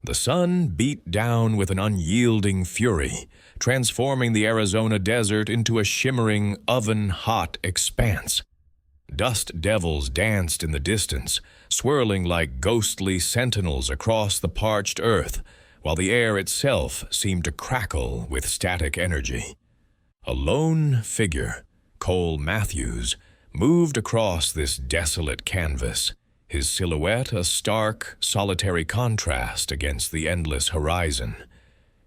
The sun beat down with an unyielding fury, transforming the Arizona desert into a shimmering, oven-hot expanse. Dust devils danced in the distance, swirling like ghostly sentinels across the parched earth, while the air itself seemed to crackle with static energy. A lone figure, Cole Matthews, moved across this desolate canvas, his silhouette a stark, solitary contrast against the endless horizon.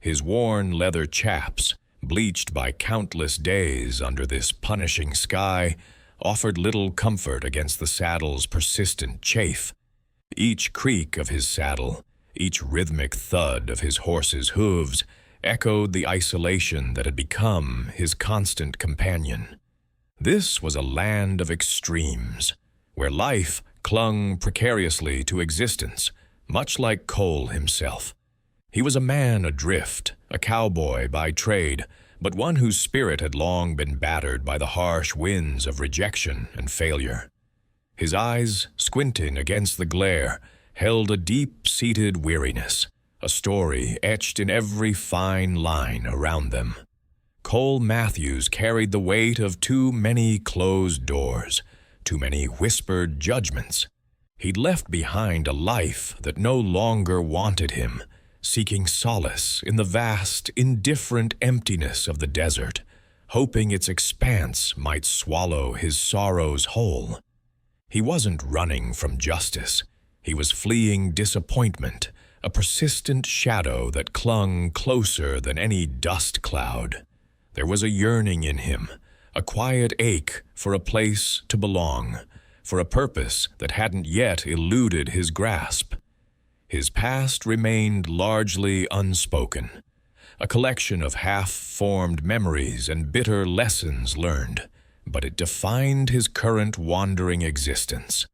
His worn leather chaps, bleached by countless days under this punishing sky, offered little comfort against the saddle's persistent chafe. Each creak of his saddle, each rhythmic thud of his horse's hooves, echoed the isolation that had become his constant companion. This was a land of extremes, where life clung precariously to existence, much like Cole himself. He was a man adrift, a cowboy by trade, but one whose spirit had long been battered by the harsh winds of rejection and failure. His eyes, squinting against the glare, held a deep-seated weariness, a story etched in every fine line around them. Cole Matthews carried the weight of too many closed doors, too many whispered judgments. He'd left behind a life that no longer wanted him, seeking solace in the vast, indifferent emptiness of the desert, hoping its expanse might swallow his sorrows whole. He wasn't running from justice. He was fleeing disappointment, a persistent shadow that clung closer than any dust cloud. There was a yearning in him, a quiet ache for a place to belong, for a purpose that hadn't yet eluded his grasp. His past remained largely unspoken, a collection of half-formed memories and bitter lessons learned, but it defined his current wandering existence.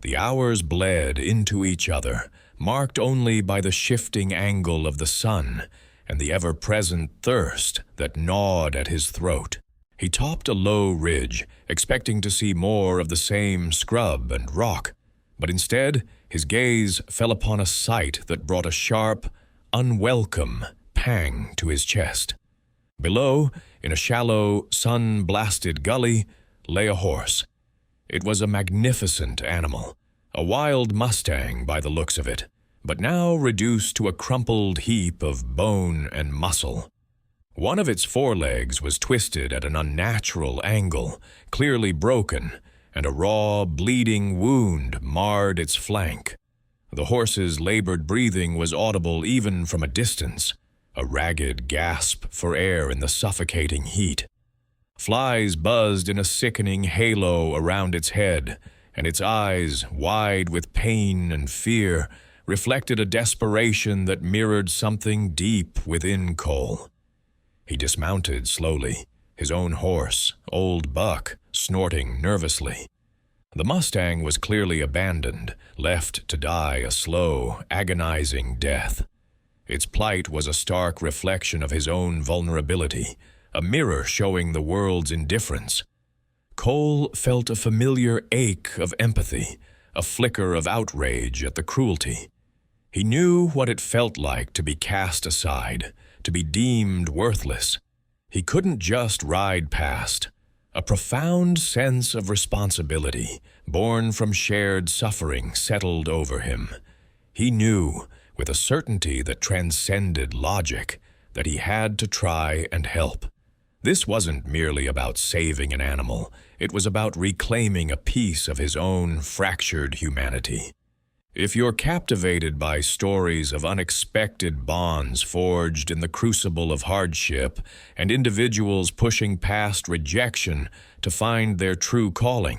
The hours bled into each other, marked only by the shifting angle of the sun and the ever-present thirst that gnawed at his throat. He topped a low ridge, expecting to see more of the same scrub and rock, but instead his gaze fell upon a sight that brought a sharp, unwelcome pang to his chest. Below, in a shallow, sun-blasted gully, lay a horse. It was a magnificent animal, a wild mustang by the looks of it, but now reduced to a crumpled heap of bone and muscle. One of its forelegs was twisted at an unnatural angle, clearly broken, and a raw, bleeding wound marred its flank. The horse's labored breathing was audible even from a distance, a ragged gasp for air in the suffocating heat. Flies buzzed in a sickening halo around its head, and its eyes, wide with pain and fear, reflected a desperation that mirrored something deep within Cole. He dismounted slowly, his own horse, Old Buck, snorting nervously. The Mustang was clearly abandoned, left to die a slow, agonizing death. Its plight was a stark reflection of his own vulnerability, a mirror showing the world's indifference. Cole felt a familiar ache of empathy, a flicker of outrage at the cruelty. He knew what it felt like to be cast aside, to be deemed worthless. He couldn't just ride past. A profound sense of responsibility, born from shared suffering, settled over him. He knew, with a certainty that transcended logic, that he had to try and help. This wasn't merely about saving an animal. It was about reclaiming a piece of his own fractured humanity. If you're captivated by stories of unexpected bonds forged in the crucible of hardship and individuals pushing past rejection to find their true calling,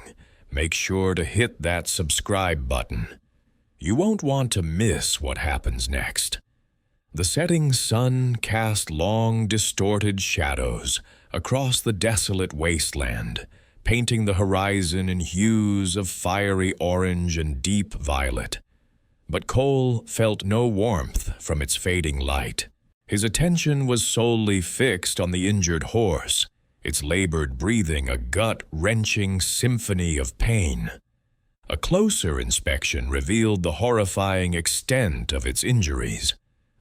make sure to hit that subscribe button. You won't want to miss what happens next. The setting sun cast long, distorted shadows across the desolate wasteland, painting the horizon in hues of fiery orange and deep violet. But Cole felt no warmth from its fading light. His attention was solely fixed on the injured horse, its labored breathing a gut-wrenching symphony of pain. A closer inspection revealed the horrifying extent of its injuries.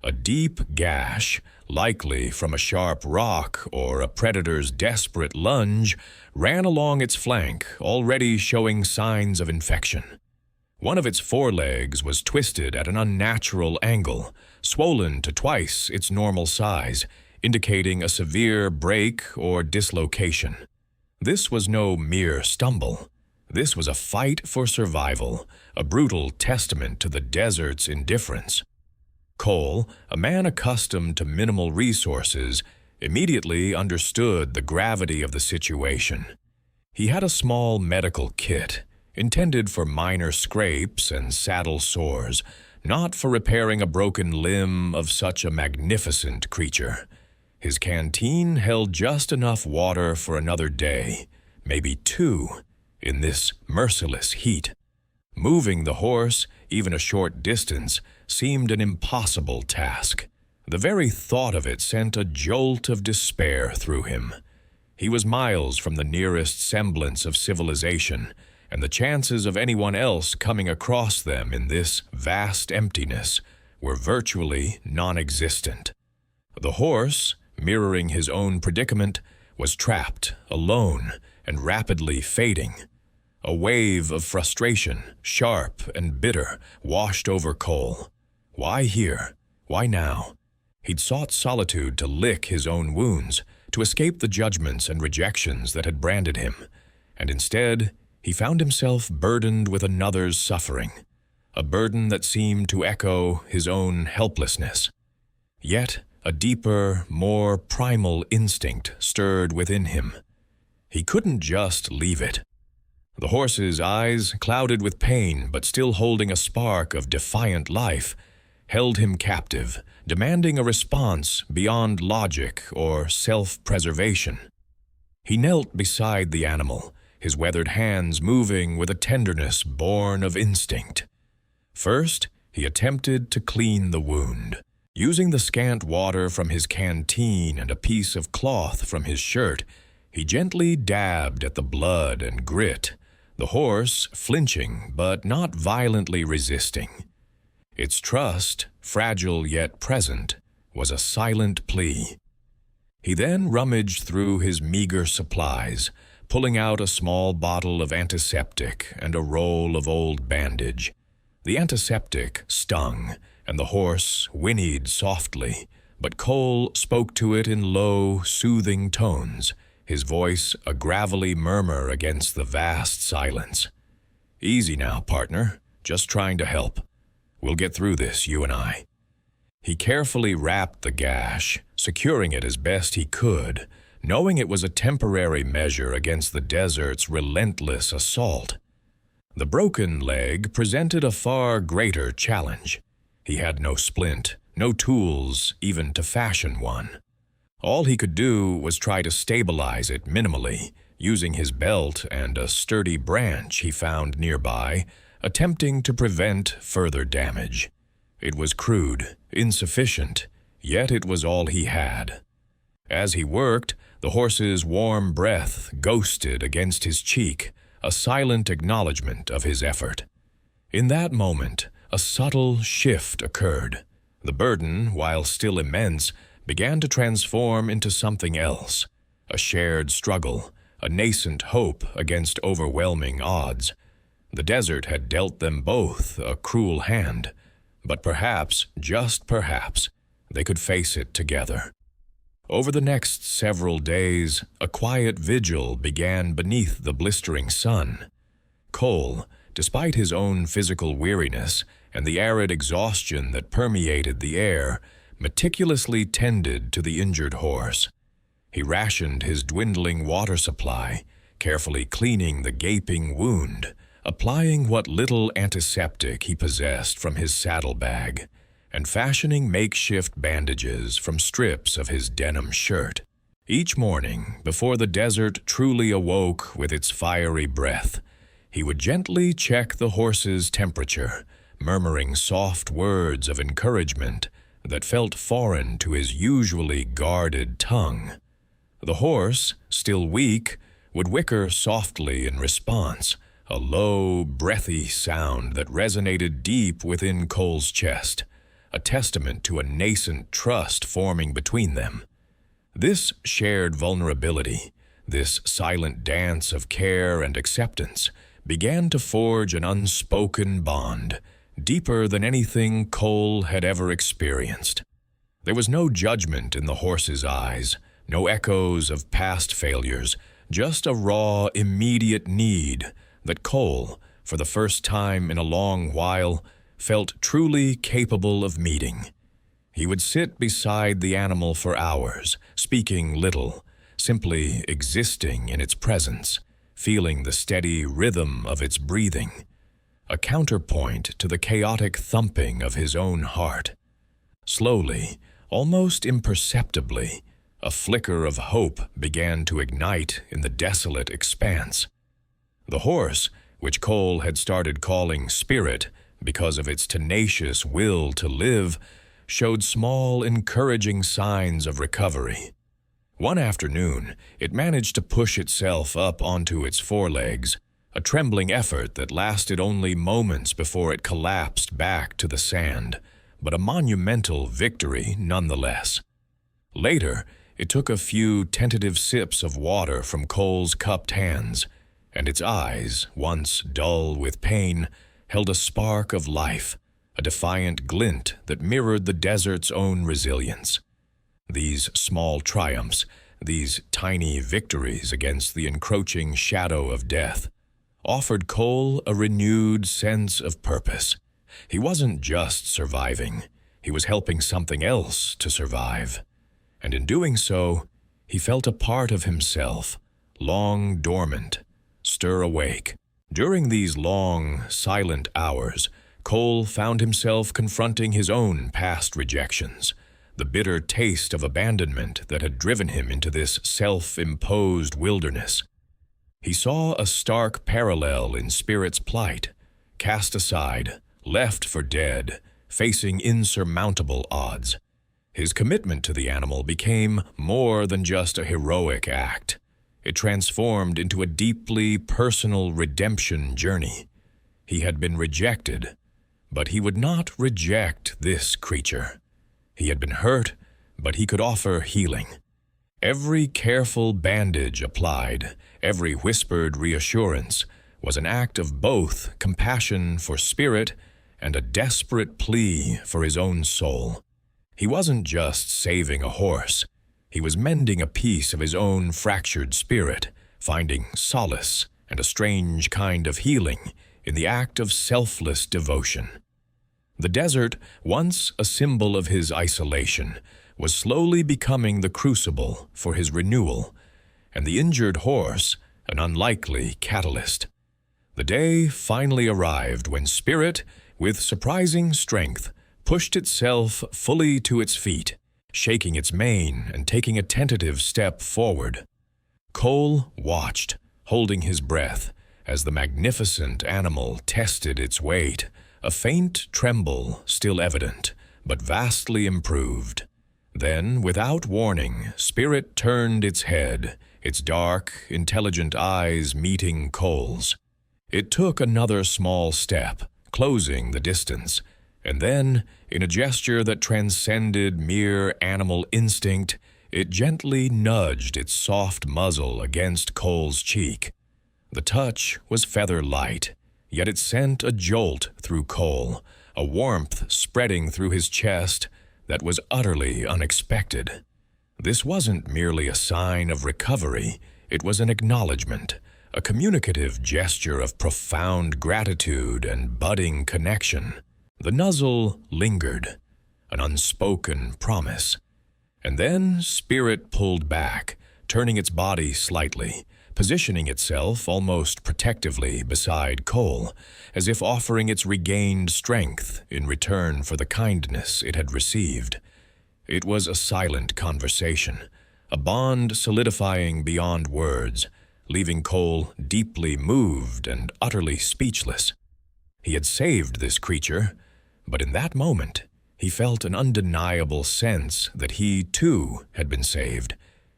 A deep gash, likely from a sharp rock or a predator's desperate lunge, ran along its flank, already showing signs of infection. One of its forelegs was twisted at an unnatural angle, swollen to twice its normal size, indicating a severe break or dislocation. This was no mere stumble. This was a fight for survival, a brutal testament to the desert's indifference. Cole, a man accustomed to minimal resources, immediately understood the gravity of the situation. He had a small medical kit, intended for minor scrapes and saddle sores, not for repairing a broken limb of such a magnificent creature. His canteen held just enough water for another day, maybe two, in this merciless heat. Moving the horse, even a short distance, seemed an impossible task. The very thought of it sent a jolt of despair through him. He was miles from the nearest semblance of civilization, and the chances of anyone else coming across them in this vast emptiness were virtually non-existent. The horse, mirroring his own predicament, was trapped, alone, and rapidly fading. A wave of frustration, sharp and bitter, washed over Cole. Why here? Why now? He'd sought solitude to lick his own wounds, to escape the judgments and rejections that had branded him, and instead he found himself burdened with another's suffering, a burden that seemed to echo his own helplessness. Yet a deeper, more primal instinct stirred within him. He couldn't just leave it. The horse's eyes, clouded with pain but still holding a spark of defiant life, held him captive, demanding a response beyond logic or self-preservation. He knelt beside the animal, his weathered hands moving with a tenderness born of instinct. First, he attempted to clean the wound. Using the scant water from his canteen and a piece of cloth from his shirt, he gently dabbed at the blood and grit, the horse flinching but not violently resisting. Its trust, fragile yet present, was a silent plea. He then rummaged through his meager supplies, pulling out a small bottle of antiseptic and a roll of old bandage. The antiseptic stung, and the horse whinnied softly, but Cole spoke to it in low, soothing tones, his voice a gravelly murmur against the vast silence. "Easy now, partner. Just trying to help. We'll get through this, you and I." He carefully wrapped the gash, securing it as best he could, knowing it was a temporary measure against the desert's relentless assault. The broken leg presented a far greater challenge. He had no splint, no tools even to fashion one. All he could do was try to stabilize it minimally, using his belt and a sturdy branch he found nearby, attempting to prevent further damage. It was crude, insufficient, yet it was all he had. As he worked, the horse's warm breath ghosted against his cheek, a silent acknowledgement of his effort. In that moment, a subtle shift occurred. The burden, while still immense, began to transform into something else, a shared struggle, a nascent hope against overwhelming odds. The desert had dealt them both a cruel hand, but perhaps, just perhaps, they could face it together. Over the next several days, a quiet vigil began beneath the blistering sun. Cole, despite his own physical weariness and the arid exhaustion that permeated the air, meticulously tended to the injured horse. He rationed his dwindling water supply, carefully cleaning the gaping wound, applying what little antiseptic he possessed from his saddlebag, and fashioning makeshift bandages from strips of his denim shirt. Each morning, before the desert truly awoke with its fiery breath, he would gently check the horse's temperature, murmuring soft words of encouragement that felt foreign to his usually guarded tongue. The horse, still weak, would whicker softly in response, a low, breathy sound that resonated deep within Cole's chest, a testament to a nascent trust forming between them. This shared vulnerability, this silent dance of care and acceptance, began to forge an unspoken bond, deeper than anything Cole had ever experienced. There was no judgment in the horse's eyes, no echoes of past failures, just a raw, immediate need that Cole, for the first time in a long while, felt truly capable of meeting. He would sit beside the animal for hours, speaking little, simply existing in its presence, feeling the steady rhythm of its breathing, a counterpoint to the chaotic thumping of his own heart. Slowly, almost imperceptibly, a flicker of hope began to ignite in the desolate expanse. The horse, which Cole had started calling Spirit because of its tenacious will to live, showed small, encouraging signs of recovery. One afternoon, it managed to push itself up onto its forelegs, a trembling effort that lasted only moments before it collapsed back to the sand, but a monumental victory nonetheless. Later, it took a few tentative sips of water from Cole's cupped hands, and its eyes, once dull with pain, held a spark of life, a defiant glint that mirrored the desert's own resilience. These small triumphs, these tiny victories against the encroaching shadow of death, offered Cole a renewed sense of purpose. He wasn't just surviving, he was helping something else to survive. And in doing so, he felt a part of himself, long dormant, stir awake. During these long, silent hours, Cole found himself confronting his own past rejections, the bitter taste of abandonment that had driven him into this self-imposed wilderness. He saw a stark parallel in Spirit's plight, cast aside, left for dead, facing insurmountable odds. His commitment to the animal became more than just a heroic act. It transformed into a deeply personal redemption journey. He had been rejected, but he would not reject this creature. He had been hurt, but he could offer healing. Every careful bandage applied, every whispered reassurance, was an act of both compassion for Spirit and a desperate plea for his own soul. He wasn't just saving a horse. He was mending a piece of his own fractured spirit, finding solace and a strange kind of healing in the act of selfless devotion. The desert, once a symbol of his isolation, was slowly becoming the crucible for his renewal, and the injured horse an unlikely catalyst. The day finally arrived when Spirit, with surprising strength, pushed itself fully to its feet, shaking its mane and taking a tentative step forward. Cole watched, holding his breath, as the magnificent animal tested its weight, a faint tremble still evident, but vastly improved. Then, without warning, Spirit turned its head, its dark, intelligent eyes meeting Cole's. It took another small step, closing the distance, and then, in a gesture that transcended mere animal instinct, it gently nudged its soft muzzle against Cole's cheek. The touch was feather-light, yet it sent a jolt through Cole, a warmth spreading through his chest that was utterly unexpected. This wasn't merely a sign of recovery, it was an acknowledgement, a communicative gesture of profound gratitude and budding connection. The nuzzle lingered, an unspoken promise. And then Spirit pulled back, turning its body slightly, positioning itself almost protectively beside Cole, as if offering its regained strength in return for the kindness it had received. It was a silent conversation, a bond solidifying beyond words, leaving Cole deeply moved and utterly speechless. He had saved this creature, but in that moment, he felt an undeniable sense that he, too, had been saved,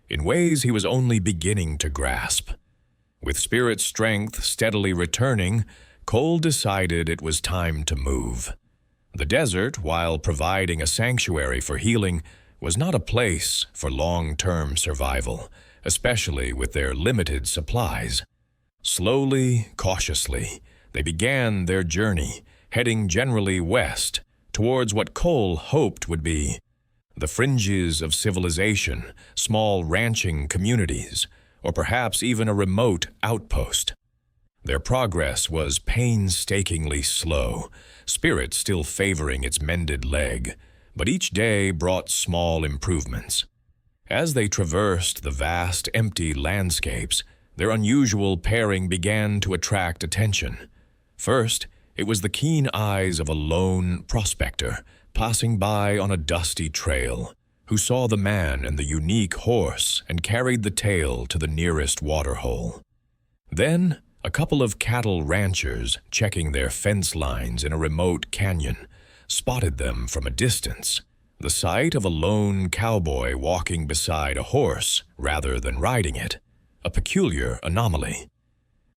in ways he was only beginning to grasp. With Spirit's strength steadily returning, Cole decided it was time to move. The desert, while providing a sanctuary for healing, was not a place for long-term survival, especially with their limited supplies. Slowly, cautiously, they began their journey, heading generally west, towards what Cole hoped would be the fringes of civilization, small ranching communities, or perhaps even a remote outpost. Their progress was painstakingly slow, Spirit still favoring its mended leg, but each day brought small improvements. As they traversed the vast, empty landscapes, their unusual pairing began to attract attention. First, it was the keen eyes of a lone prospector passing by on a dusty trail, who saw the man and the unique horse and carried the tale to the nearest waterhole. Then, a couple of cattle ranchers checking their fence lines in a remote canyon spotted them from a distance. The sight of a lone cowboy walking beside a horse rather than riding it, a peculiar anomaly.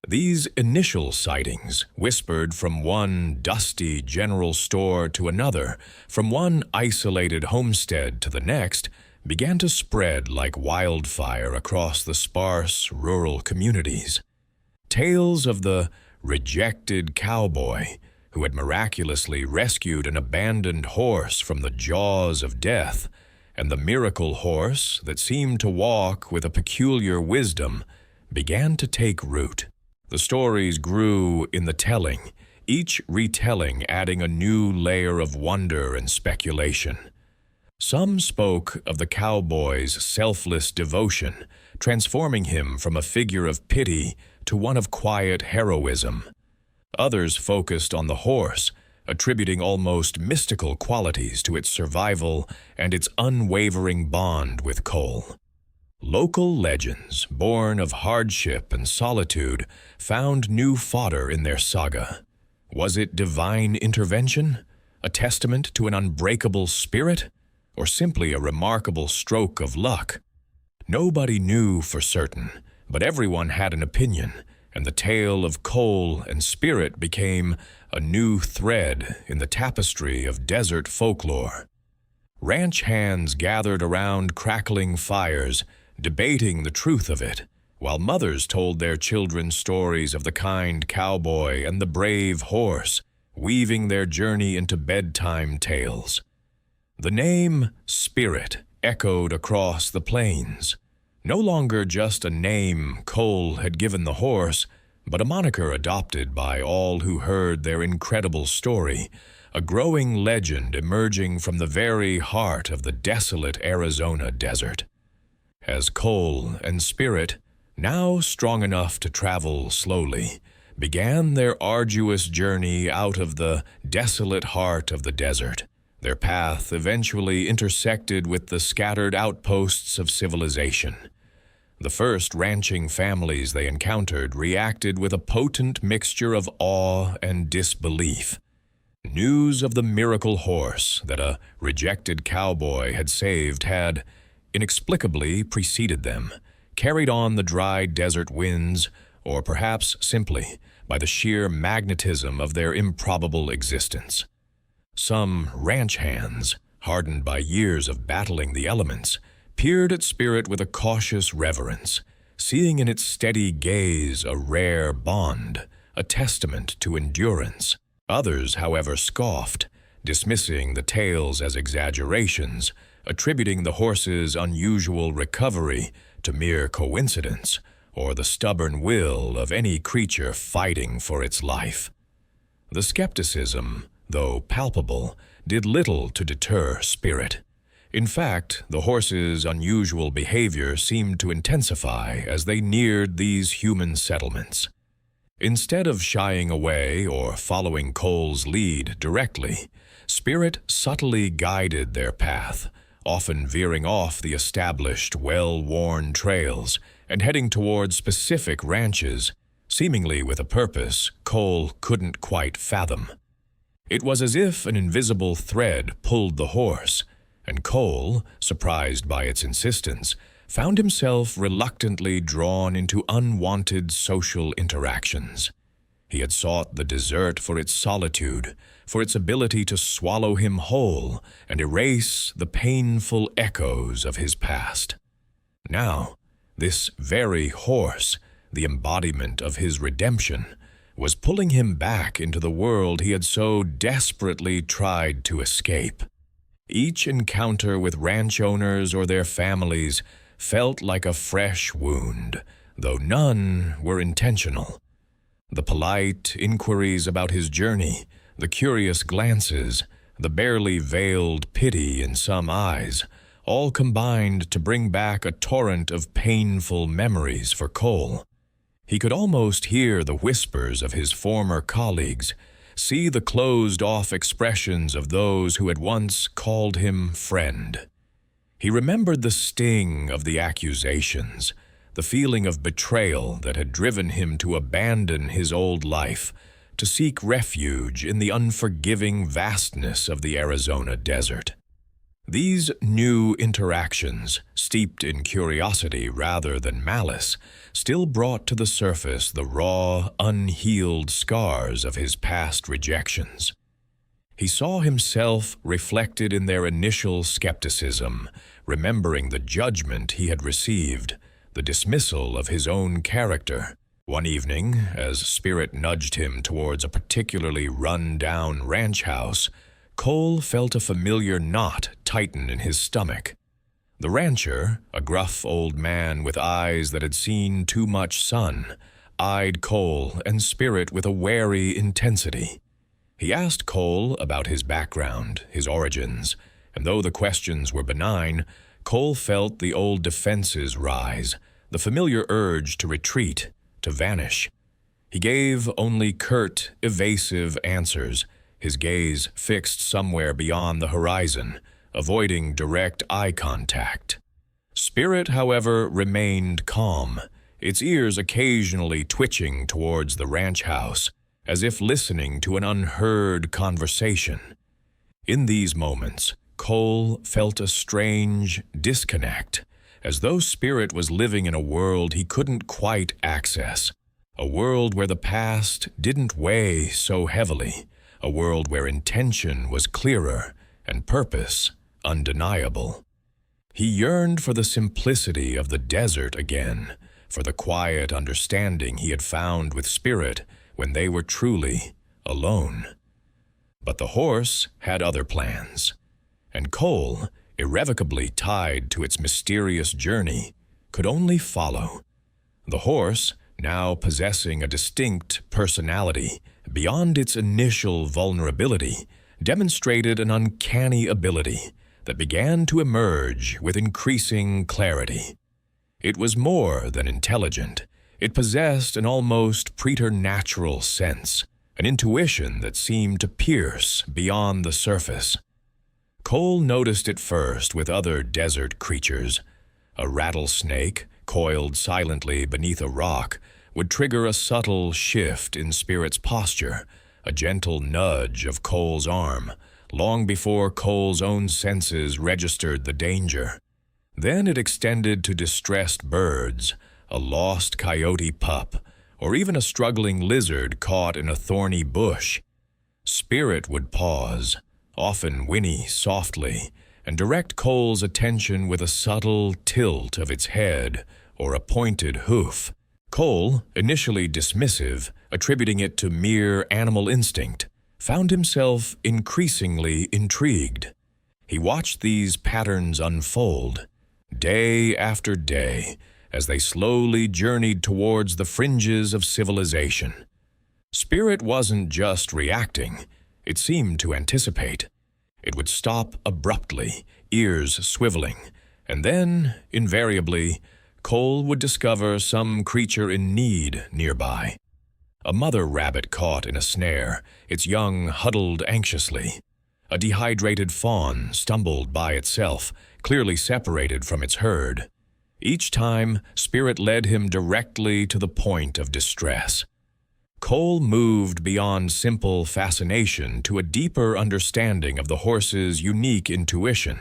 These initial sightings whispered from one dusty general store to another, from one isolated homestead to the next, began to spread like wildfire across the sparse rural communities. Tales of the rejected cowboy who had miraculously rescued an abandoned horse from the jaws of death, and the miracle horse that seemed to walk with a peculiar wisdom, began to take root. The stories grew in the telling, each retelling adding a new layer of wonder and speculation. Some spoke of the cowboy's selfless devotion, transforming him from a figure of pity to one of quiet heroism. Others focused on the horse, attributing almost mystical qualities to its survival and its unwavering bond with Cole. Local legends, born of hardship and solitude, found new fodder in their saga. Was it divine intervention, a testament to an unbreakable spirit, or simply a remarkable stroke of luck? Nobody knew for certain, but everyone had an opinion, and the tale of Cole and Spirit became a new thread in the tapestry of desert folklore. Ranch hands gathered around crackling fires, debating the truth of it, while mothers told their children stories of the kind cowboy and the brave horse, weaving their journey into bedtime tales. The name Spirit echoed across the plains, no longer just a name Cole had given the horse, but a moniker adopted by all who heard their incredible story, a growing legend emerging from the very heart of the desolate Arizona desert. As Cole and Spirit, now strong enough to travel slowly, began their arduous journey out of the desolate heart of the desert, their path eventually intersected with the scattered outposts of civilization. The first ranching families they encountered reacted with a potent mixture of awe and disbelief. News of the miracle horse that a rejected cowboy had saved had inexplicably preceded them, carried on the dry desert winds, or perhaps simply by the sheer magnetism of their improbable existence. Some ranch hands, hardened by years of battling the elements, peered at Spirit with a cautious reverence, seeing in its steady gaze a rare bond, a testament to endurance. Others, however, scoffed, dismissing the tales as exaggerations, attributing the horse's unusual recovery to mere coincidence or the stubborn will of any creature fighting for its life. The skepticism, though palpable, did little to deter Spirit. In fact, the horse's unusual behavior seemed to intensify as they neared these human settlements. Instead of shying away or following Cole's lead directly, Spirit subtly guided their path, often veering off the established, well-worn trails and heading toward specific ranches, seemingly with a purpose Cole couldn't quite fathom. It was as if an invisible thread pulled the horse, and Cole, surprised by its insistence, found himself reluctantly drawn into unwanted social interactions. He had sought the desert for its solitude, for its ability to swallow him whole and erase the painful echoes of his past. Now, this very horse, the embodiment of his redemption, was pulling him back into the world he had so desperately tried to escape. Each encounter with ranch owners or their families felt like a fresh wound, though none were intentional. The polite inquiries about his journey, the curious glances, the barely veiled pity in some eyes, all combined to bring back a torrent of painful memories for Cole. He could almost hear the whispers of his former colleagues, see the closed-off expressions of those who had once called him friend. He remembered the sting of the accusations, the feeling of betrayal that had driven him to abandon his old life, to seek refuge in the unforgiving vastness of the Arizona desert. These new interactions, steeped in curiosity rather than malice, still brought to the surface the raw, unhealed scars of his past rejections. He saw himself reflected in their initial skepticism, remembering the judgment he had received, the dismissal of his own character. One evening, as spirit nudged him towards a particularly run-down ranch house, Cole felt a familiar knot tighten in his stomach. The rancher, a gruff old man with eyes that had seen too much sun, eyed Cole and Spirit with a wary intensity. He asked Cole about his background, his origins, and though the questions were benign, Cole felt the old defenses rise, the familiar urge to retreat, to vanish. He gave only curt, evasive answers, his gaze fixed somewhere beyond the horizon, avoiding direct eye contact. Spirit, however, remained calm, its ears occasionally twitching towards the ranch house, as if listening to an unheard conversation. In these moments, Cole felt a strange disconnect, as though Spirit was living in a world he couldn't quite access, a world where the past didn't weigh so heavily, a world where intention was clearer and purpose undeniable. He yearned for the simplicity of the desert again, for the quiet understanding he had found with Spirit when they were truly alone. But the horse had other plans, and Cole, irrevocably tied to its mysterious journey, could only follow. The horse, now possessing a distinct personality, beyond its initial vulnerability, demonstrated an uncanny ability that began to emerge with increasing clarity. It was more than intelligent. It possessed an almost preternatural sense, an intuition that seemed to pierce beyond the surface. Cole noticed it first with other desert creatures. A rattlesnake, coiled silently beneath a rock, would trigger a subtle shift in Spirit's posture, a gentle nudge of Cole's arm, long before Cole's own senses registered the danger. Then it extended to distressed birds, a lost coyote pup, or even a struggling lizard caught in a thorny bush. Spirit would pause, often whinny softly, and direct Cole's attention with a subtle tilt of its head or a pointed hoof. Cole, initially dismissive, attributing it to mere animal instinct, found himself increasingly intrigued. He watched these patterns unfold, day after day, as they slowly journeyed towards the fringes of civilization. Spirit wasn't just reacting, it seemed to anticipate. It would stop abruptly, ears swiveling, and then, invariably, Cole would discover some creature in need nearby. A mother rabbit caught in a snare, its young huddled anxiously. A dehydrated fawn stumbled by itself, clearly separated from its herd. Each time, Spirit led him directly to the point of distress. Cole moved beyond simple fascination to a deeper understanding of the horse's unique intuition.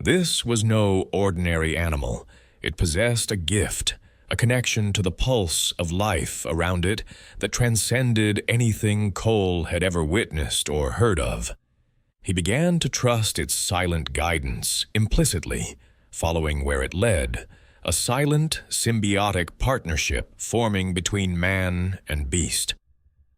This was no ordinary animal. It possessed a gift, a connection to the pulse of life around it that transcended anything Cole had ever witnessed or heard of. He began to trust its silent guidance implicitly, following where it led, a silent, symbiotic partnership forming between man and beast.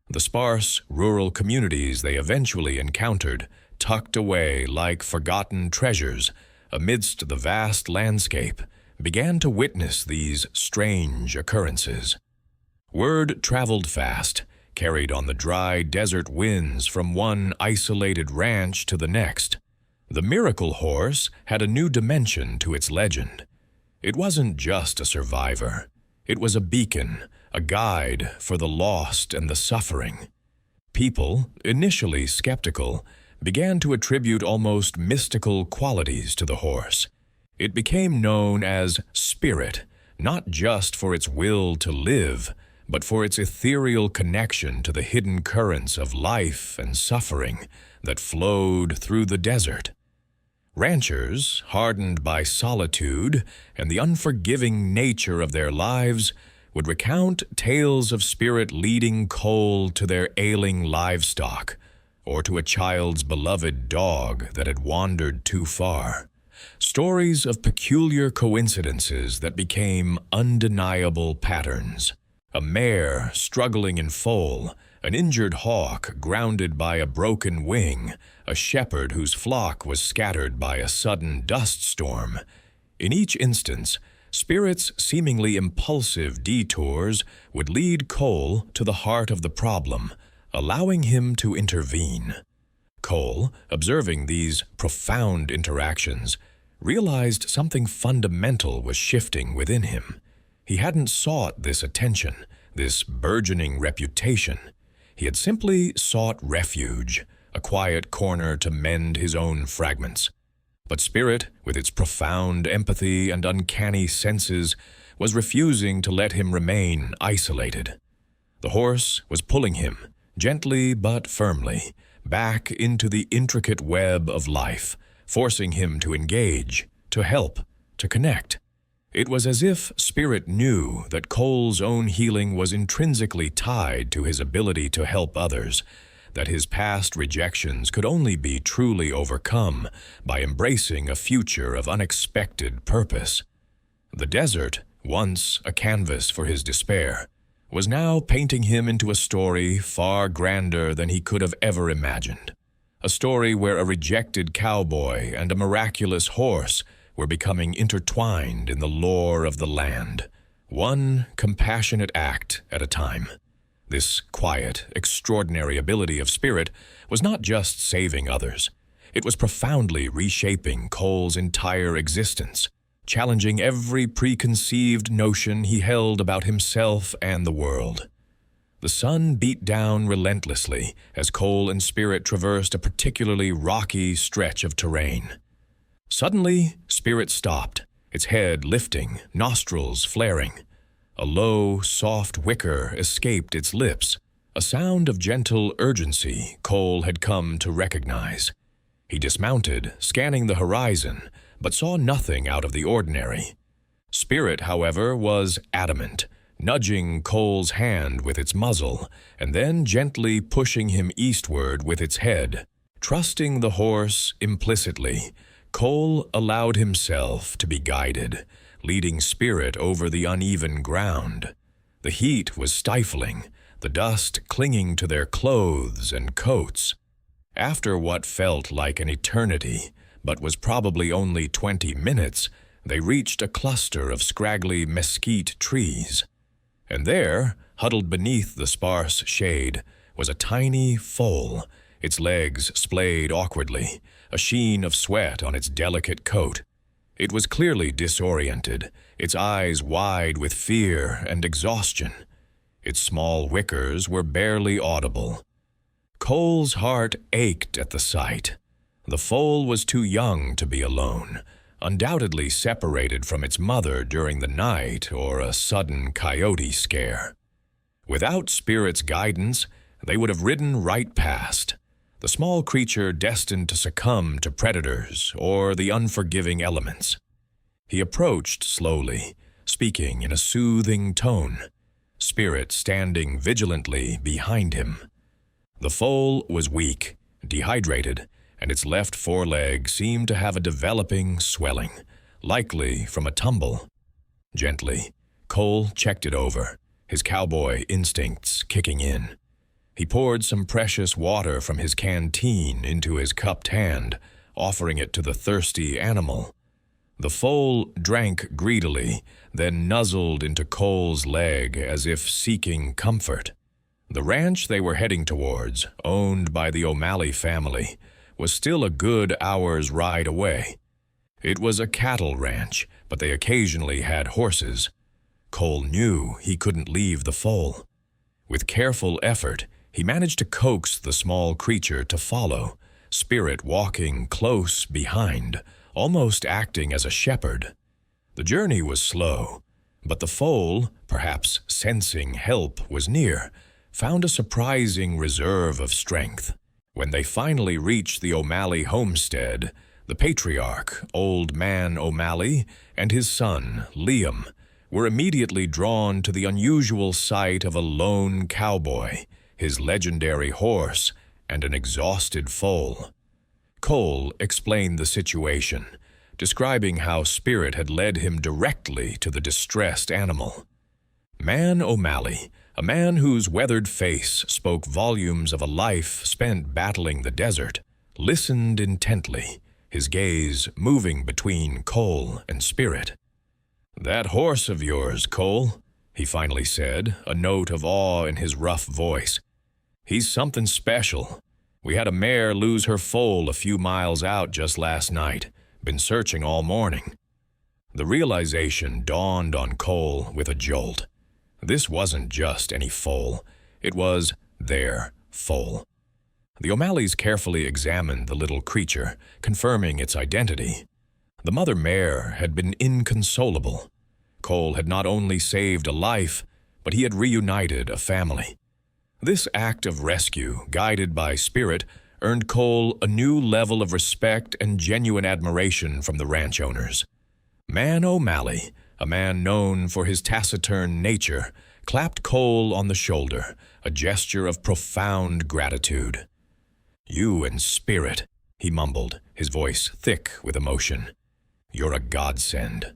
The sparse, rural communities they eventually encountered, tucked away like forgotten treasures amidst the vast landscape, began to witness these strange occurrences. Word traveled fast, carried on the dry desert winds from one isolated ranch to the next. The miracle horse had a new dimension to its legend. It wasn't just a survivor. It was a beacon, a guide for the lost and the suffering. People, initially skeptical, began to attribute almost mystical qualities to the horse. It became known as spirit, not just for its will to live, but for its ethereal connection to the hidden currents of life and suffering that flowed through the desert. Ranchers, hardened by solitude and the unforgiving nature of their lives, would recount tales of spirit leading Cole to their ailing livestock, or to a child's beloved dog that had wandered too far. Stories of peculiar coincidences that became undeniable patterns. A mare struggling in foal, an injured hawk grounded by a broken wing, a shepherd whose flock was scattered by a sudden dust storm. In each instance, Spirit's seemingly impulsive detours would lead Cole to the heart of the problem, allowing him to intervene. Cole, observing these profound interactions, realized something fundamental was shifting within him. He hadn't sought this attention, this burgeoning reputation. He had simply sought refuge, a quiet corner to mend his own fragments. But Spirit, with its profound empathy and uncanny senses, was refusing to let him remain isolated. The horse was pulling him, gently but firmly, back into the intricate web of life, forcing him to engage, to help, to connect. It was as if Spirit knew that Cole's own healing was intrinsically tied to his ability to help others, that his past rejections could only be truly overcome by embracing a future of unexpected purpose. The desert, once a canvas for his despair, was now painting him into a story far grander than he could have ever imagined. A story where a rejected cowboy and a miraculous horse were becoming intertwined in the lore of the land, one compassionate act at a time. This quiet, extraordinary ability of Spirit was not just saving others. It was profoundly reshaping Cole's entire existence, challenging every preconceived notion he held about himself and the world. The sun beat down relentlessly as Cole and Spirit traversed a particularly rocky stretch of terrain. Suddenly, Spirit stopped, its head lifting, nostrils flaring. A low, soft whicker escaped its lips, a sound of gentle urgency Cole had come to recognize. He dismounted, scanning the horizon, but saw nothing out of the ordinary. Spirit, however, was adamant, nudging Cole's hand with its muzzle, and then gently pushing him eastward with its head. Trusting the horse implicitly, Cole allowed himself to be guided, leading Spirit over the uneven ground. The heat was stifling, the dust clinging to their clothes and coats. After what felt like an eternity, but was probably only 20 minutes, they reached a cluster of scraggly mesquite trees. And there, huddled beneath the sparse shade, was a tiny foal, its legs splayed awkwardly, a sheen of sweat on its delicate coat. It was clearly disoriented, its eyes wide with fear and exhaustion. Its small whickers were barely audible. Cole's heart ached at the sight. The foal was too young to be alone, undoubtedly separated from its mother during the night or a sudden coyote scare. Without Spirit's guidance, they would have ridden right past, the small creature destined to succumb to predators or the unforgiving elements. He approached slowly, speaking in a soothing tone, Spirit standing vigilantly behind him. The foal was weak, dehydrated, and its left foreleg seemed to have a developing swelling, likely from a tumble. Gently, Cole checked it over, his cowboy instincts kicking in. He poured some precious water from his canteen into his cupped hand, offering it to the thirsty animal. The foal drank greedily, then nuzzled into Cole's leg as if seeking comfort. The ranch they were heading towards, owned by the O'Malley family, was still a good hour's ride away. It was a cattle ranch, but they occasionally had horses. Cole knew he couldn't leave the foal. With careful effort, he managed to coax the small creature to follow, Spirit walking close behind, almost acting as a shepherd. The journey was slow, but the foal, perhaps sensing help was near, found a surprising reserve of strength. When they finally reached the O'Malley homestead, the patriarch, Old Man O'Malley, and his son, Liam, were immediately drawn to the unusual sight of a lone cowboy, his legendary horse, and an exhausted foal. Cole explained the situation, describing how Spirit had led him directly to the distressed animal. Man O'Malley, a man whose weathered face spoke volumes of a life spent battling the desert, listened intently, his gaze moving between Cole and Spirit. "That horse of yours, Cole," he finally said, a note of awe in his rough voice. "He's something special. We had a mare lose her foal a few miles out just last night. Been searching all morning." The realization dawned on Cole with a jolt. This wasn't just any foal. It was their foal. The O'Malleys carefully examined the little creature, confirming its identity. The mother mare had been inconsolable. Cole had not only saved a life, but he had reunited a family. This act of rescue, guided by Spirit, earned Cole a new level of respect and genuine admiration from the ranch owners. Man O'Malley, a man known for his taciturn nature, clapped Cole on the shoulder, a gesture of profound gratitude. "You and Spirit," he mumbled, his voice thick with emotion. "You're a godsend."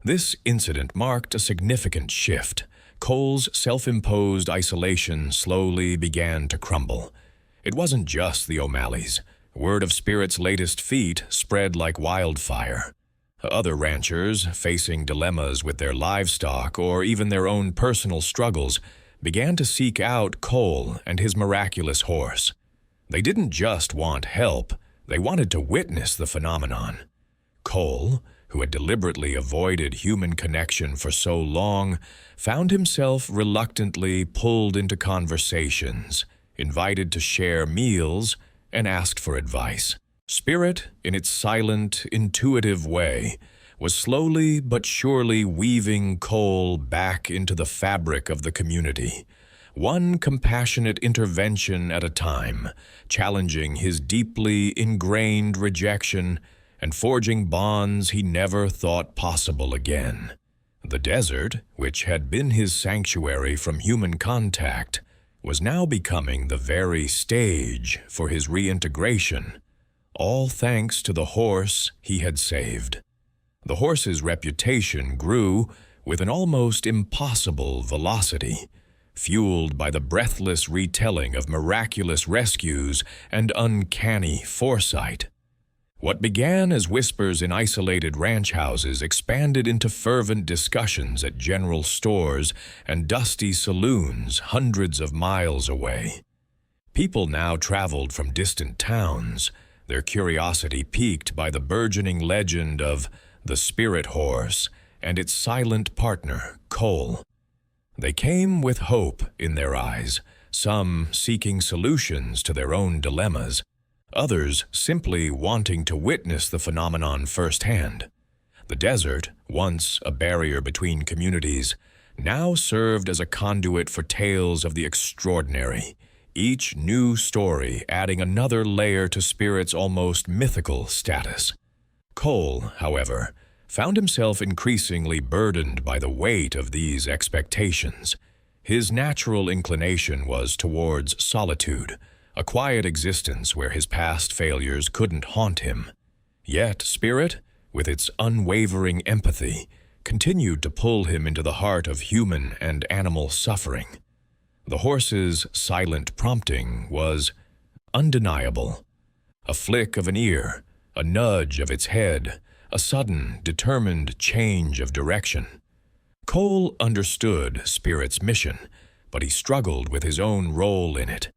This incident marked a significant shift. Cole's self-imposed isolation slowly began to crumble. It wasn't just the O'Malleys. Word of Spirit's latest feat spread like wildfire. Other ranchers, facing dilemmas with their livestock or even their own personal struggles, began to seek out Cole and his miraculous horse. They didn't just want help, they wanted to witness the phenomenon. Cole, who had deliberately avoided human connection for so long, found himself reluctantly pulled into conversations, invited to share meals, and asked for advice. Spirit, in its silent, intuitive way, was slowly but surely weaving Cole back into the fabric of the community, one compassionate intervention at a time, challenging his deeply ingrained rejection and forging bonds he never thought possible again. The desert, which had been his sanctuary from human contact, was now becoming the very stage for his reintegration, all thanks to the horse he had saved. The horse's reputation grew with an almost impossible velocity, fueled by the breathless retelling of miraculous rescues and uncanny foresight. What began as whispers in isolated ranch houses expanded into fervent discussions at general stores and dusty saloons hundreds of miles away. People now traveled from distant towns, their curiosity piqued by the burgeoning legend of the Spirit Horse and its silent partner, Cole. They came with hope in their eyes, some seeking solutions to their own dilemmas, others simply wanting to witness the phenomenon firsthand. The desert, once a barrier between communities, now served as a conduit for tales of the extraordinary, each new story adding another layer to Spirit's almost mythical status. Cole, however, found himself increasingly burdened by the weight of these expectations. His natural inclination was towards solitude, a quiet existence where his past failures couldn't haunt him. Yet Spirit, with its unwavering empathy, continued to pull him into the heart of human and animal suffering. The horse's silent prompting was undeniable. A flick of an ear, a nudge of its head, a sudden, determined change of direction. Cole understood Spirit's mission, but he struggled with his own role in it.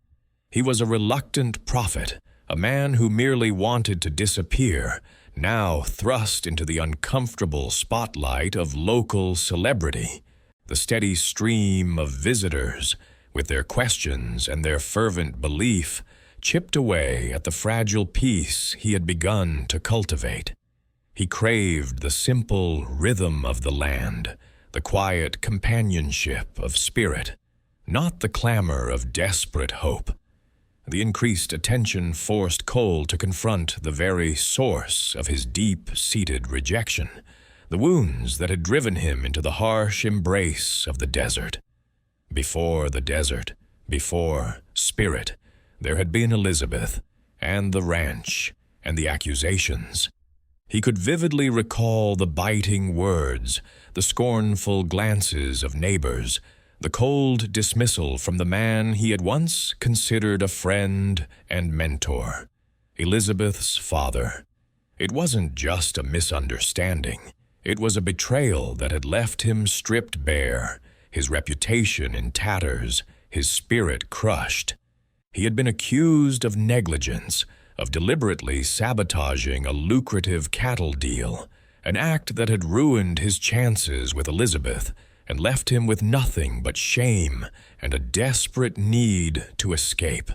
He was a reluctant prophet, a man who merely wanted to disappear, now thrust into the uncomfortable spotlight of local celebrity. The steady stream of visitors, with their questions and their fervent belief, chipped away at the fragile peace he had begun to cultivate. He craved the simple rhythm of the land, the quiet companionship of Spirit, not the clamor of desperate hope. The increased attention forced Cole to confront the very source of his deep-seated rejection, the wounds that had driven him into the harsh embrace of the desert. Before the desert, before Spirit, there had been Elizabeth, and the ranch, and the accusations. He could vividly recall the biting words, the scornful glances of neighbors, the cold dismissal from the man he had once considered a friend and mentor, Elizabeth's father. It wasn't just a misunderstanding. It was a betrayal that had left him stripped bare, his reputation in tatters, his spirit crushed. He had been accused of negligence, of deliberately sabotaging a lucrative cattle deal, an act that had ruined his chances with Elizabeth and left him with nothing but shame and a desperate need to escape.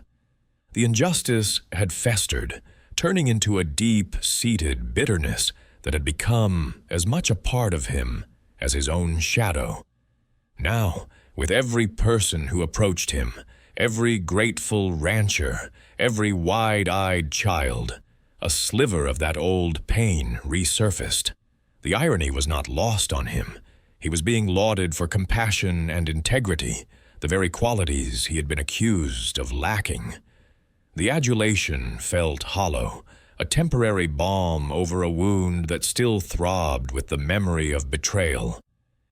The injustice had festered, turning into a deep-seated bitterness that had become as much a part of him as his own shadow. Now, with every person who approached him, every grateful rancher, every wide-eyed child, a sliver of that old pain resurfaced. The irony was not lost on him. He was being lauded for compassion and integrity, the very qualities he had been accused of lacking. The adulation felt hollow, a temporary balm over a wound that still throbbed with the memory of betrayal.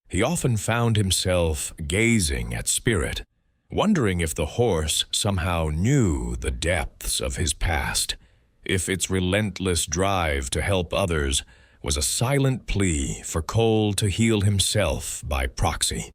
He often found himself gazing at Spirit, wondering if the horse somehow knew the depths of his past, if its relentless drive to help others was a silent plea for Cole to heal himself by proxy.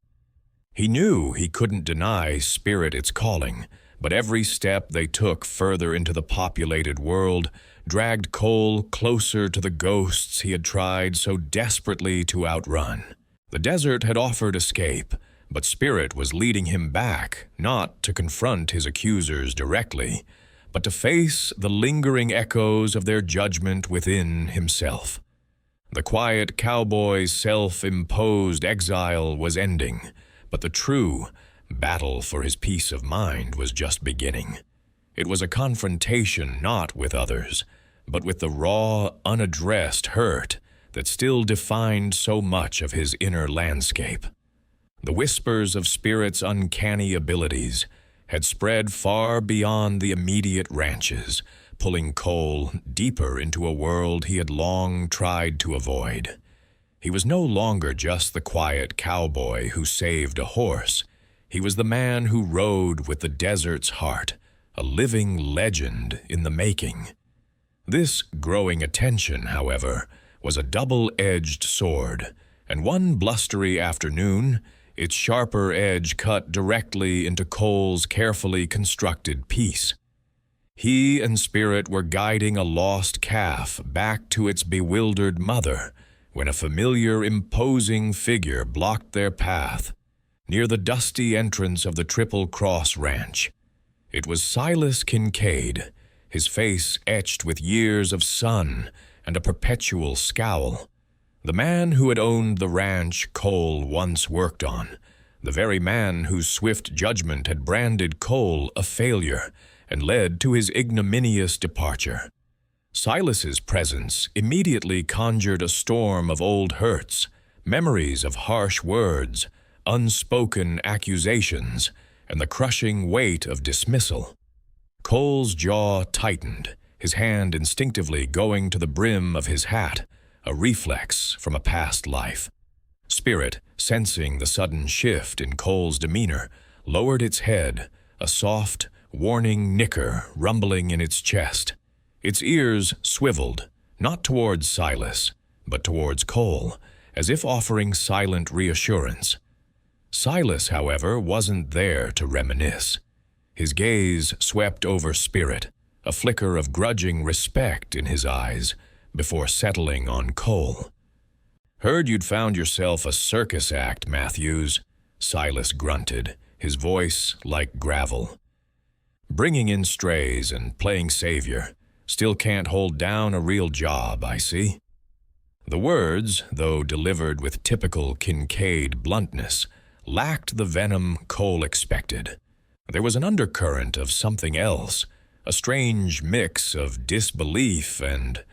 He knew he couldn't deny Spirit its calling, but every step they took further into the populated world dragged Cole closer to the ghosts he had tried so desperately to outrun. The desert had offered escape, but Spirit was leading him back, not to confront his accusers directly, but to face the lingering echoes of their judgment within himself. The quiet cowboy's self-imposed exile was ending, but the true battle for his peace of mind was just beginning. It was a confrontation not with others, but with the raw, unaddressed hurt that still defined so much of his inner landscape. The whispers of Spirit's uncanny abilities had spread far beyond the immediate ranches, pulling Cole deeper into a world he had long tried to avoid. He was no longer just the quiet cowboy who saved a horse. He was the man who rode with the desert's heart, a living legend in the making. This growing attention, however, was a double-edged sword, and one blustery afternoon, its sharper edge cut directly into Cole's carefully constructed peace. He and Spirit were guiding a lost calf back to its bewildered mother when a familiar, imposing figure blocked their path near the dusty entrance of the Triple Cross Ranch. It was Silas Kincaid, his face etched with years of sun and a perpetual scowl. The man who had owned the ranch Cole once worked on, the very man whose swift judgment had branded Cole a failure and led to his ignominious departure. Silas's presence immediately conjured a storm of old hurts, memories of harsh words, unspoken accusations, and the crushing weight of dismissal. Cole's jaw tightened, his hand instinctively going to the brim of his hat, a reflex from a past life. Spirit, sensing the sudden shift in Cole's demeanor, lowered its head, a soft, warning nicker rumbling in its chest. Its ears swiveled, not towards Silas, but towards Cole, as if offering silent reassurance. Silas, however, wasn't there to reminisce. His gaze swept over Spirit, a flicker of grudging respect in his eyes, before settling on Cole. "Heard you'd found yourself a circus act, Matthews," Silas grunted, his voice like gravel. "Bringing in strays and playing savior. Still can't hold down a real job, I see." The words, though delivered with typical Kincaid bluntness, lacked the venom Cole expected. There was an undercurrent of something else, a strange mix of disbelief and,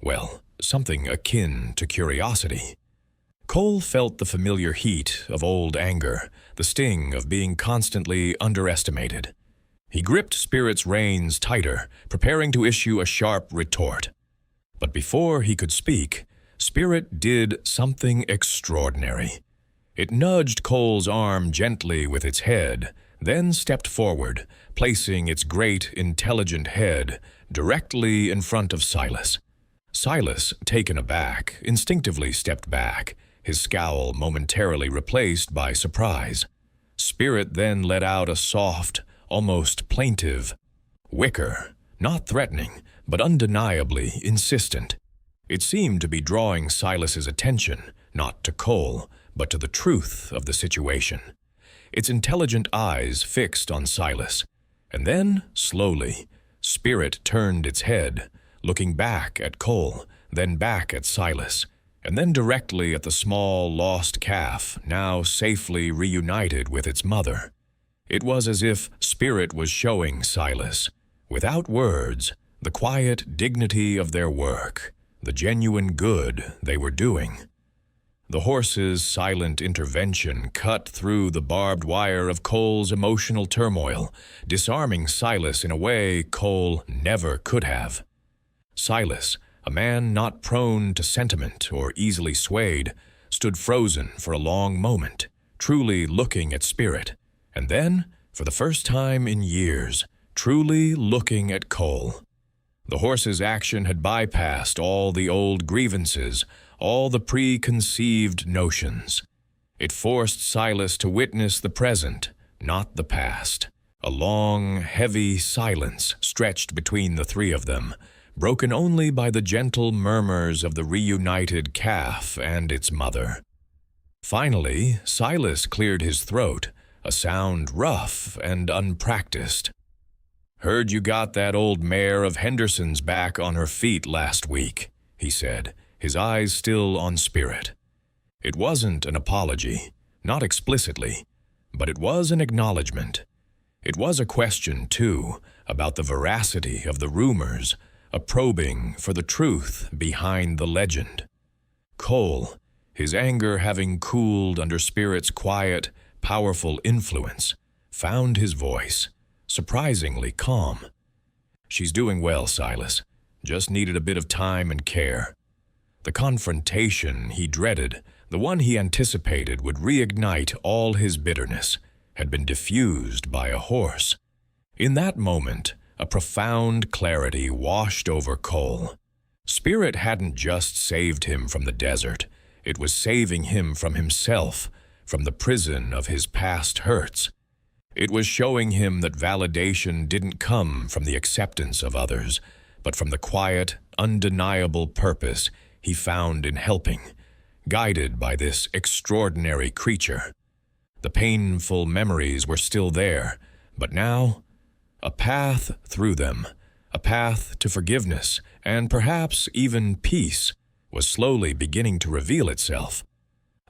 well, something akin to curiosity. Cole felt the familiar heat of old anger, the sting of being constantly underestimated. He gripped Spirit's reins tighter, preparing to issue a sharp retort. But before he could speak, Spirit did something extraordinary. It nudged Cole's arm gently with its head, then stepped forward, placing its great, intelligent head directly in front of Silas. Silas, taken aback, instinctively stepped back, his scowl momentarily replaced by surprise. Spirit then let out a soft, almost plaintive whicker, not threatening, but undeniably insistent. It seemed to be drawing Silas's attention, not to Cole, but to the truth of the situation. Its intelligent eyes fixed on Silas, and then, slowly, Spirit turned its head, looking back at Cole, then back at Silas, and then directly at the small, lost calf, now safely reunited with its mother. It was as if Spirit was showing Silas, without words, the quiet dignity of their work, the genuine good they were doing. The horse's silent intervention cut through the barbed wire of Cole's emotional turmoil, disarming Silas in a way Cole never could have. Silas, a man not prone to sentiment or easily swayed, stood frozen for a long moment, truly looking at Spirit, and then, for the first time in years, truly looking at Cole. The horse's action had bypassed all the old grievances, all the preconceived notions. It forced Silas to witness the present, not the past. A long, heavy silence stretched between the three of them, broken only by the gentle murmurs of the reunited calf and its mother. Finally, Silas cleared his throat, a sound rough and unpracticed. "Heard you got that old mare of Henderson's back on her feet last week," he said, his eyes still on Spirit. It wasn't an apology, not explicitly, but it was an acknowledgement. It was a question, too, about the veracity of the rumors, a probing for the truth behind the legend. Cole, his anger having cooled under Spirit's quiet, powerful influence, found his voice, surprisingly calm. "She's doing well, Silas. Just needed a bit of time and care." The confrontation he dreaded, the one he anticipated would reignite all his bitterness, had been diffused by a horse. In that moment, a profound clarity washed over Cole. Spirit hadn't just saved him from the desert, it was saving him from himself, from the prison of his past hurts. It was showing him that validation didn't come from the acceptance of others, but from the quiet, undeniable purpose he found in helping, guided by this extraordinary creature. The painful memories were still there, but now, a path through them, a path to forgiveness, and perhaps even peace, was slowly beginning to reveal itself.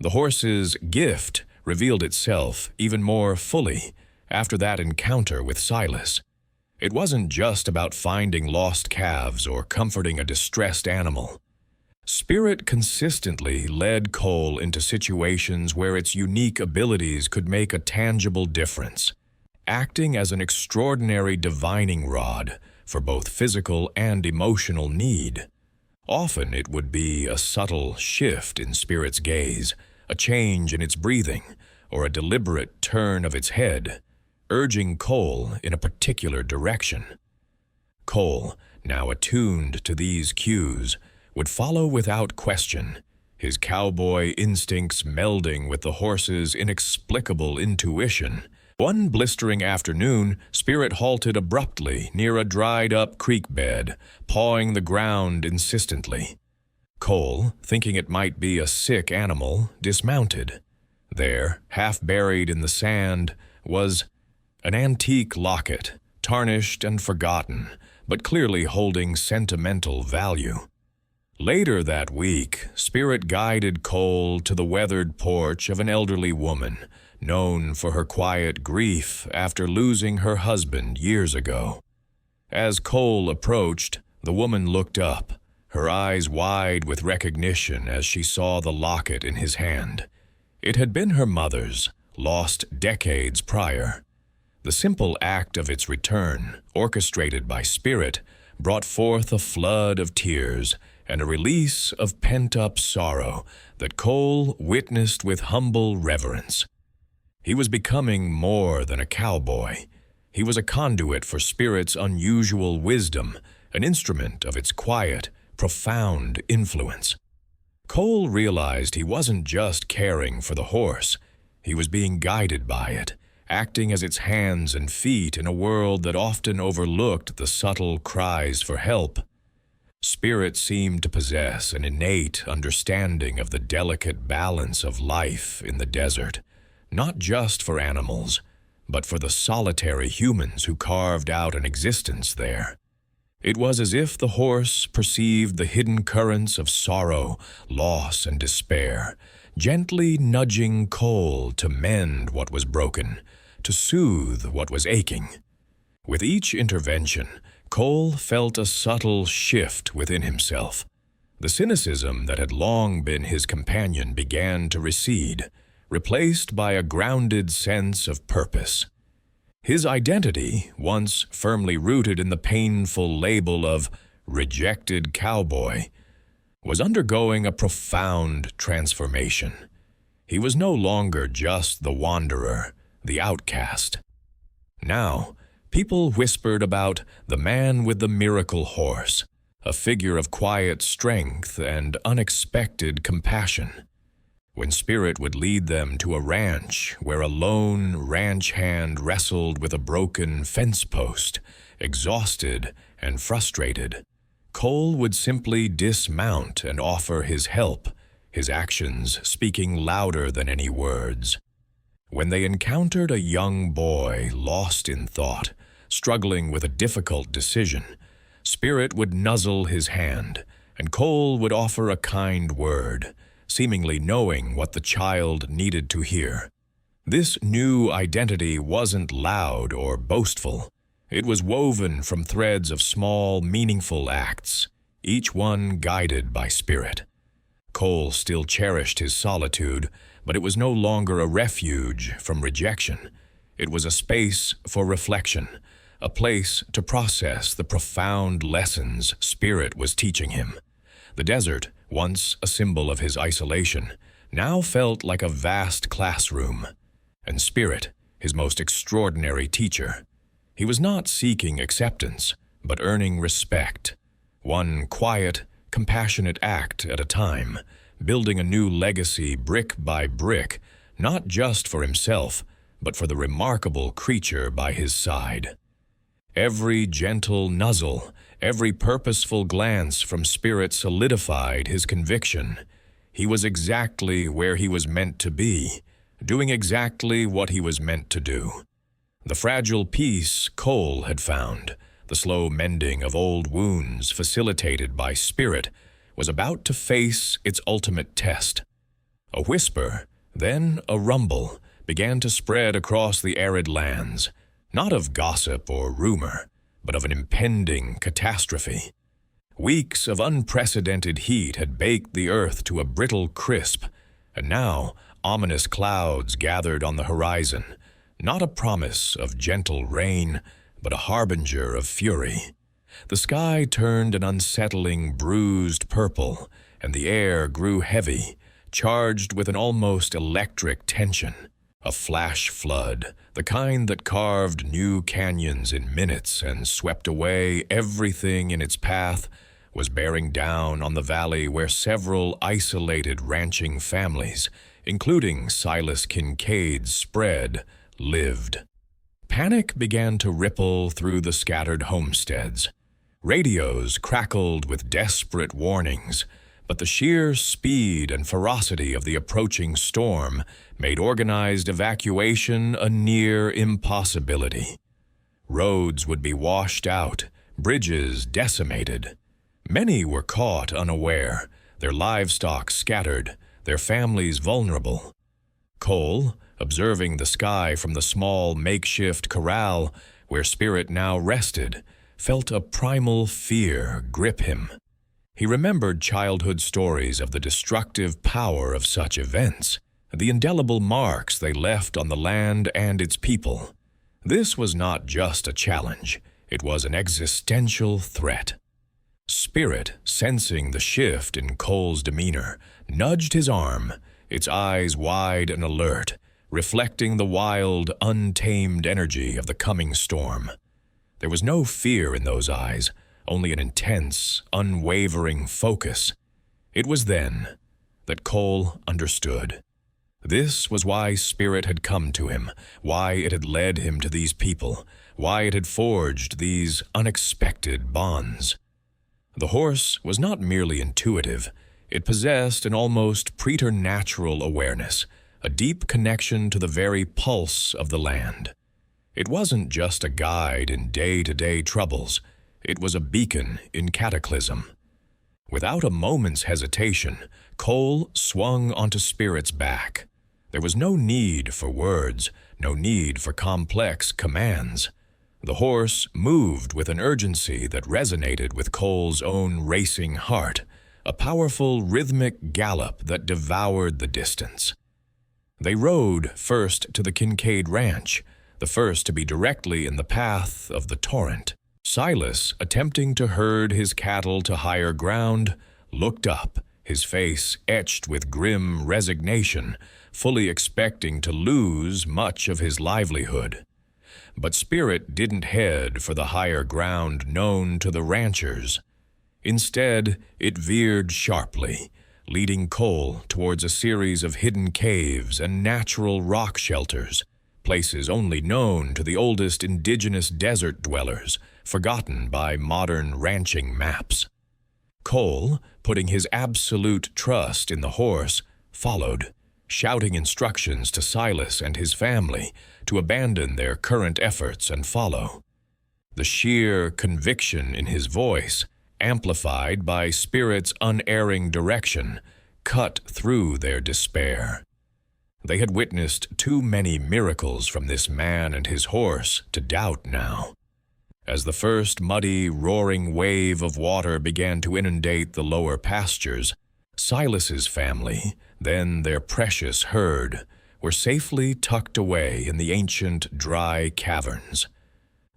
The horse's gift revealed itself even more fully after that encounter with Silas. It wasn't just about finding lost calves or comforting a distressed animal. Spirit consistently led Cole into situations where its unique abilities could make a tangible difference, acting as an extraordinary divining rod for both physical and emotional need. Often it would be a subtle shift in Spirit's gaze, a change in its breathing, or a deliberate turn of its head, urging Cole in a particular direction. Cole, now attuned to these cues, would follow without question, his cowboy instincts melding with the horse's inexplicable intuition. One blistering afternoon, Spirit halted abruptly near a dried-up creek bed, pawing the ground insistently. Cole, thinking it might be a sick animal, dismounted. There, half buried in the sand, was an antique locket, tarnished and forgotten, but clearly holding sentimental value. Later that week, Spirit guided Cole to the weathered porch of an elderly woman, known for her quiet grief after losing her husband years ago. As Cole approached, the woman looked up, her eyes wide with recognition as she saw the locket in his hand. It had been her mother's, lost decades prior. The simple act of its return, orchestrated by Spirit, brought forth a flood of tears and a release of pent-up sorrow that Cole witnessed with humble reverence. He was becoming more than a cowboy. He was a conduit for Spirit's unusual wisdom, an instrument of its quiet, profound influence. Cole realized he wasn't just caring for the horse. He was being guided by it, acting as its hands and feet in a world that often overlooked the subtle cries for help. Spirit seemed to possess an innate understanding of the delicate balance of life in the desert, not just for animals, but for the solitary humans who carved out an existence there. It was as if the horse perceived the hidden currents of sorrow, loss, and despair, gently nudging Cole to mend what was broken, to soothe what was aching. With each intervention, Cole felt a subtle shift within himself. The cynicism that had long been his companion began to recede, replaced by a grounded sense of purpose. His identity, once firmly rooted in the painful label of rejected cowboy, was undergoing a profound transformation. He was no longer just the wanderer, the outcast. Now, people whispered about the man with the miracle horse, a figure of quiet strength and unexpected compassion. When Spirit would lead them to a ranch where a lone ranch hand wrestled with a broken fence post, exhausted and frustrated, Cole would simply dismount and offer his help, his actions speaking louder than any words. When they encountered a young boy lost in thought, struggling with a difficult decision, Spirit would nuzzle his hand, and Cole would offer a kind word, seemingly knowing what the child needed to hear. This new identity wasn't loud or boastful. It was woven from threads of small, meaningful acts, each one guided by Spirit. Cole still cherished his solitude, but it was no longer a refuge from rejection. It was a space for reflection, a place to process the profound lessons Spirit was teaching him. The desert, once a symbol of his isolation, now felt like a vast classroom, and Spirit, his most extraordinary teacher. He was not seeking acceptance, but earning respect, one quiet, compassionate act at a time, building a new legacy brick by brick, not just for himself, but for the remarkable creature by his side. Every gentle nuzzle, every purposeful glance from Spirit solidified his conviction. He was exactly where he was meant to be, doing exactly what he was meant to do. The fragile peace Cole had found, the slow mending of old wounds facilitated by Spirit, was about to face its ultimate test. A whisper, then a rumble, began to spread across the arid lands, not of gossip or rumor, but of an impending catastrophe. Weeks of unprecedented heat had baked the earth to a brittle crisp, and now ominous clouds gathered on the horizon, not a promise of gentle rain, but a harbinger of fury. The sky turned an unsettling, bruised purple, and the air grew heavy, charged with an almost electric tension. A flash flood, the kind that carved new canyons in minutes and swept away everything in its path, was bearing down on the valley where several isolated ranching families, including Silas Kincaid's spread, lived. Panic began to ripple through the scattered homesteads. Radios crackled with desperate warnings, but the sheer speed and ferocity of the approaching storm made organized evacuation a near impossibility. Roads would be washed out, bridges decimated. Many were caught unaware, their livestock scattered, their families vulnerable. Cole, observing the sky from the small makeshift corral where Spirit now rested, felt a primal fear grip him. He remembered childhood stories of the destructive power of such events, the indelible marks they left on the land and its people. This was not just a challenge, it was an existential threat. Spirit, sensing the shift in Cole's demeanor, nudged his arm, its eyes wide and alert, reflecting the wild, untamed energy of the coming storm. There was no fear in those eyes, only an intense, unwavering focus. It was then that Cole understood. This was why Spirit had come to him, why it had led him to these people, why it had forged these unexpected bonds. The horse was not merely intuitive, it possessed an almost preternatural awareness, a deep connection to the very pulse of the land. It wasn't just a guide in day-to-day troubles, it was a beacon in cataclysm. Without a moment's hesitation, Cole swung onto Spirit's back. There was no need for words, no need for complex commands. The horse moved with an urgency that resonated with Cole's own racing heart, a powerful rhythmic gallop that devoured the distance. They rode first to the Kincaid Ranch, the first to be directly in the path of the torrent. Silas, attempting to herd his cattle to higher ground, looked up, his face etched with grim resignation, fully expecting to lose much of his livelihood. But Spirit didn't head for the higher ground known to the ranchers. Instead, it veered sharply, leading Cole towards a series of hidden caves and natural rock shelters, places only known to the oldest indigenous desert dwellers, forgotten by modern ranching maps. Cole, putting his absolute trust in the horse, followed, shouting instructions to Silas and his family to abandon their current efforts and follow. The sheer conviction in his voice, amplified by Spirit's unerring direction, cut through their despair. They had witnessed too many miracles from this man and his horse to doubt now. As the first muddy, roaring wave of water began to inundate the lower pastures, Silas's family, then their precious herd, were safely tucked away in the ancient dry caverns.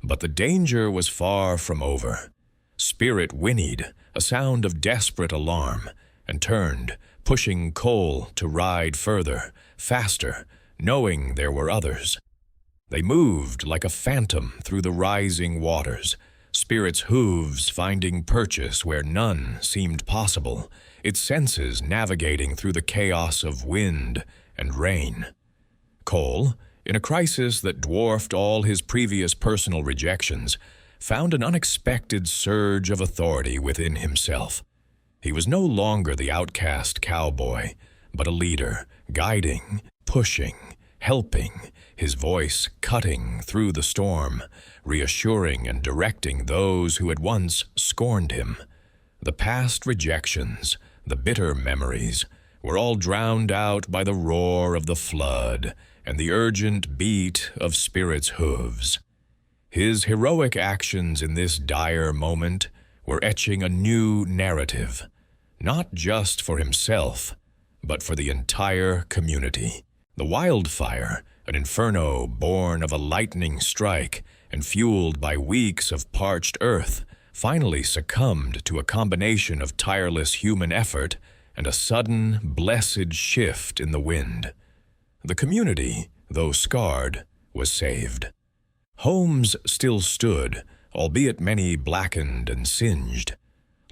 But the danger was far from over. Spirit whinnied, a sound of desperate alarm, and turned, pushing Cole to ride further, faster, knowing there were others. They moved like a phantom through the rising waters, Spirit's hooves finding purchase where none seemed possible, its senses navigating through the chaos of wind and rain. Cole, in a crisis that dwarfed all his previous personal rejections, found an unexpected surge of authority within himself. He was no longer the outcast cowboy, but a leader, guiding, pushing, helping, his voice cutting through the storm, reassuring and directing those who had once scorned him. The past rejections, the bitter memories, were all drowned out by the roar of the flood and the urgent beat of Spirit's hooves. His heroic actions in this dire moment were etching a new narrative, not just for himself, but for the entire community. The wildfire, an inferno born of a lightning strike and fueled by weeks of parched earth, finally succumbed to a combination of tireless human effort and a sudden, blessed shift in the wind. The community, though scarred, was saved. Homes still stood, albeit many blackened and singed.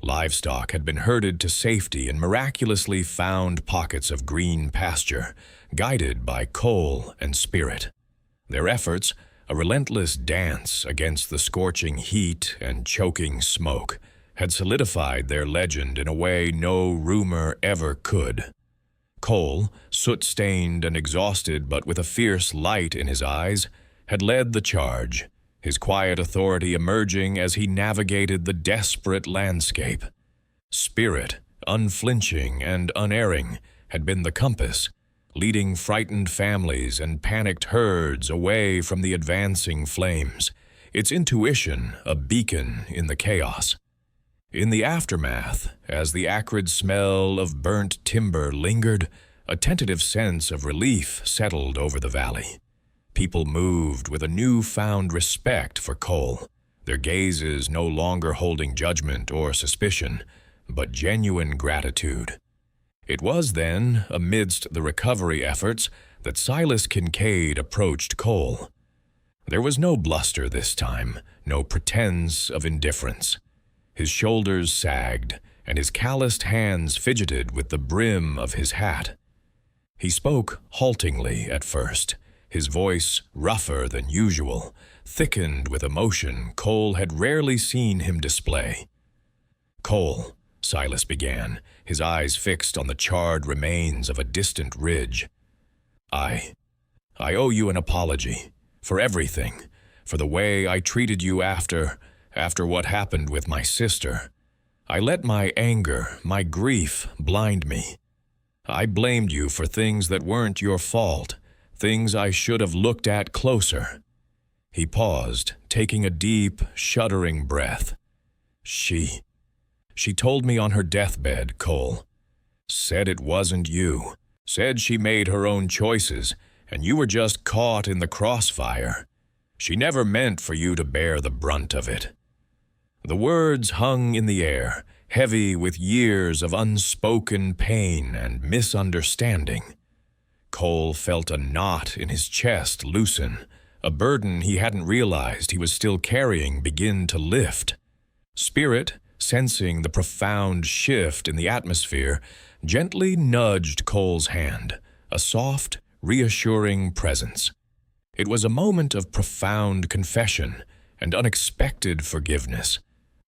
Livestock had been herded to safety in miraculously found pockets of green pasture, guided by Cole and Spirit. Their efforts, a relentless dance against the scorching heat and choking smoke, had solidified their legend in a way no rumor ever could. Cole, soot-stained and exhausted but with a fierce light in his eyes, had led the charge, his quiet authority emerging as he navigated the desperate landscape. Spirit, unflinching and unerring, had been the compass, leading frightened families and panicked herds away from the advancing flames, its intuition a beacon in the chaos. In the aftermath, as the acrid smell of burnt timber lingered, a tentative sense of relief settled over the valley. People moved with a newfound respect for Cole, their gazes no longer holding judgment or suspicion, but genuine gratitude. It was then, amidst the recovery efforts, that Silas Kincaid approached Cole. There was no bluster this time, no pretense of indifference. His shoulders sagged, and his calloused hands fidgeted with the brim of his hat. He spoke haltingly at first, his voice rougher than usual, thickened with emotion Cole had rarely seen him display. "Cole," Silas began, his eyes fixed on the charred remains of a distant ridge. I owe you an apology, for everything, for the way I treated you after what happened with my sister. I let my anger, my grief, blind me. I blamed you for things that weren't your fault, things I should have looked at closer." He paused, taking a deep, shuddering breath. She told me on her deathbed, Cole. Said it wasn't you. Said she made her own choices, and you were just caught in the crossfire. She never meant for you to bear the brunt of it. The words hung in the air, heavy with years of unspoken pain and misunderstanding. Cole felt a knot in his chest loosen, a burden he hadn't realized he was still carrying begin to lift. Spirit, sensing the profound shift in the atmosphere, gently nudged Cole's hand, a soft, reassuring presence. It was a moment of profound confession and unexpected forgiveness.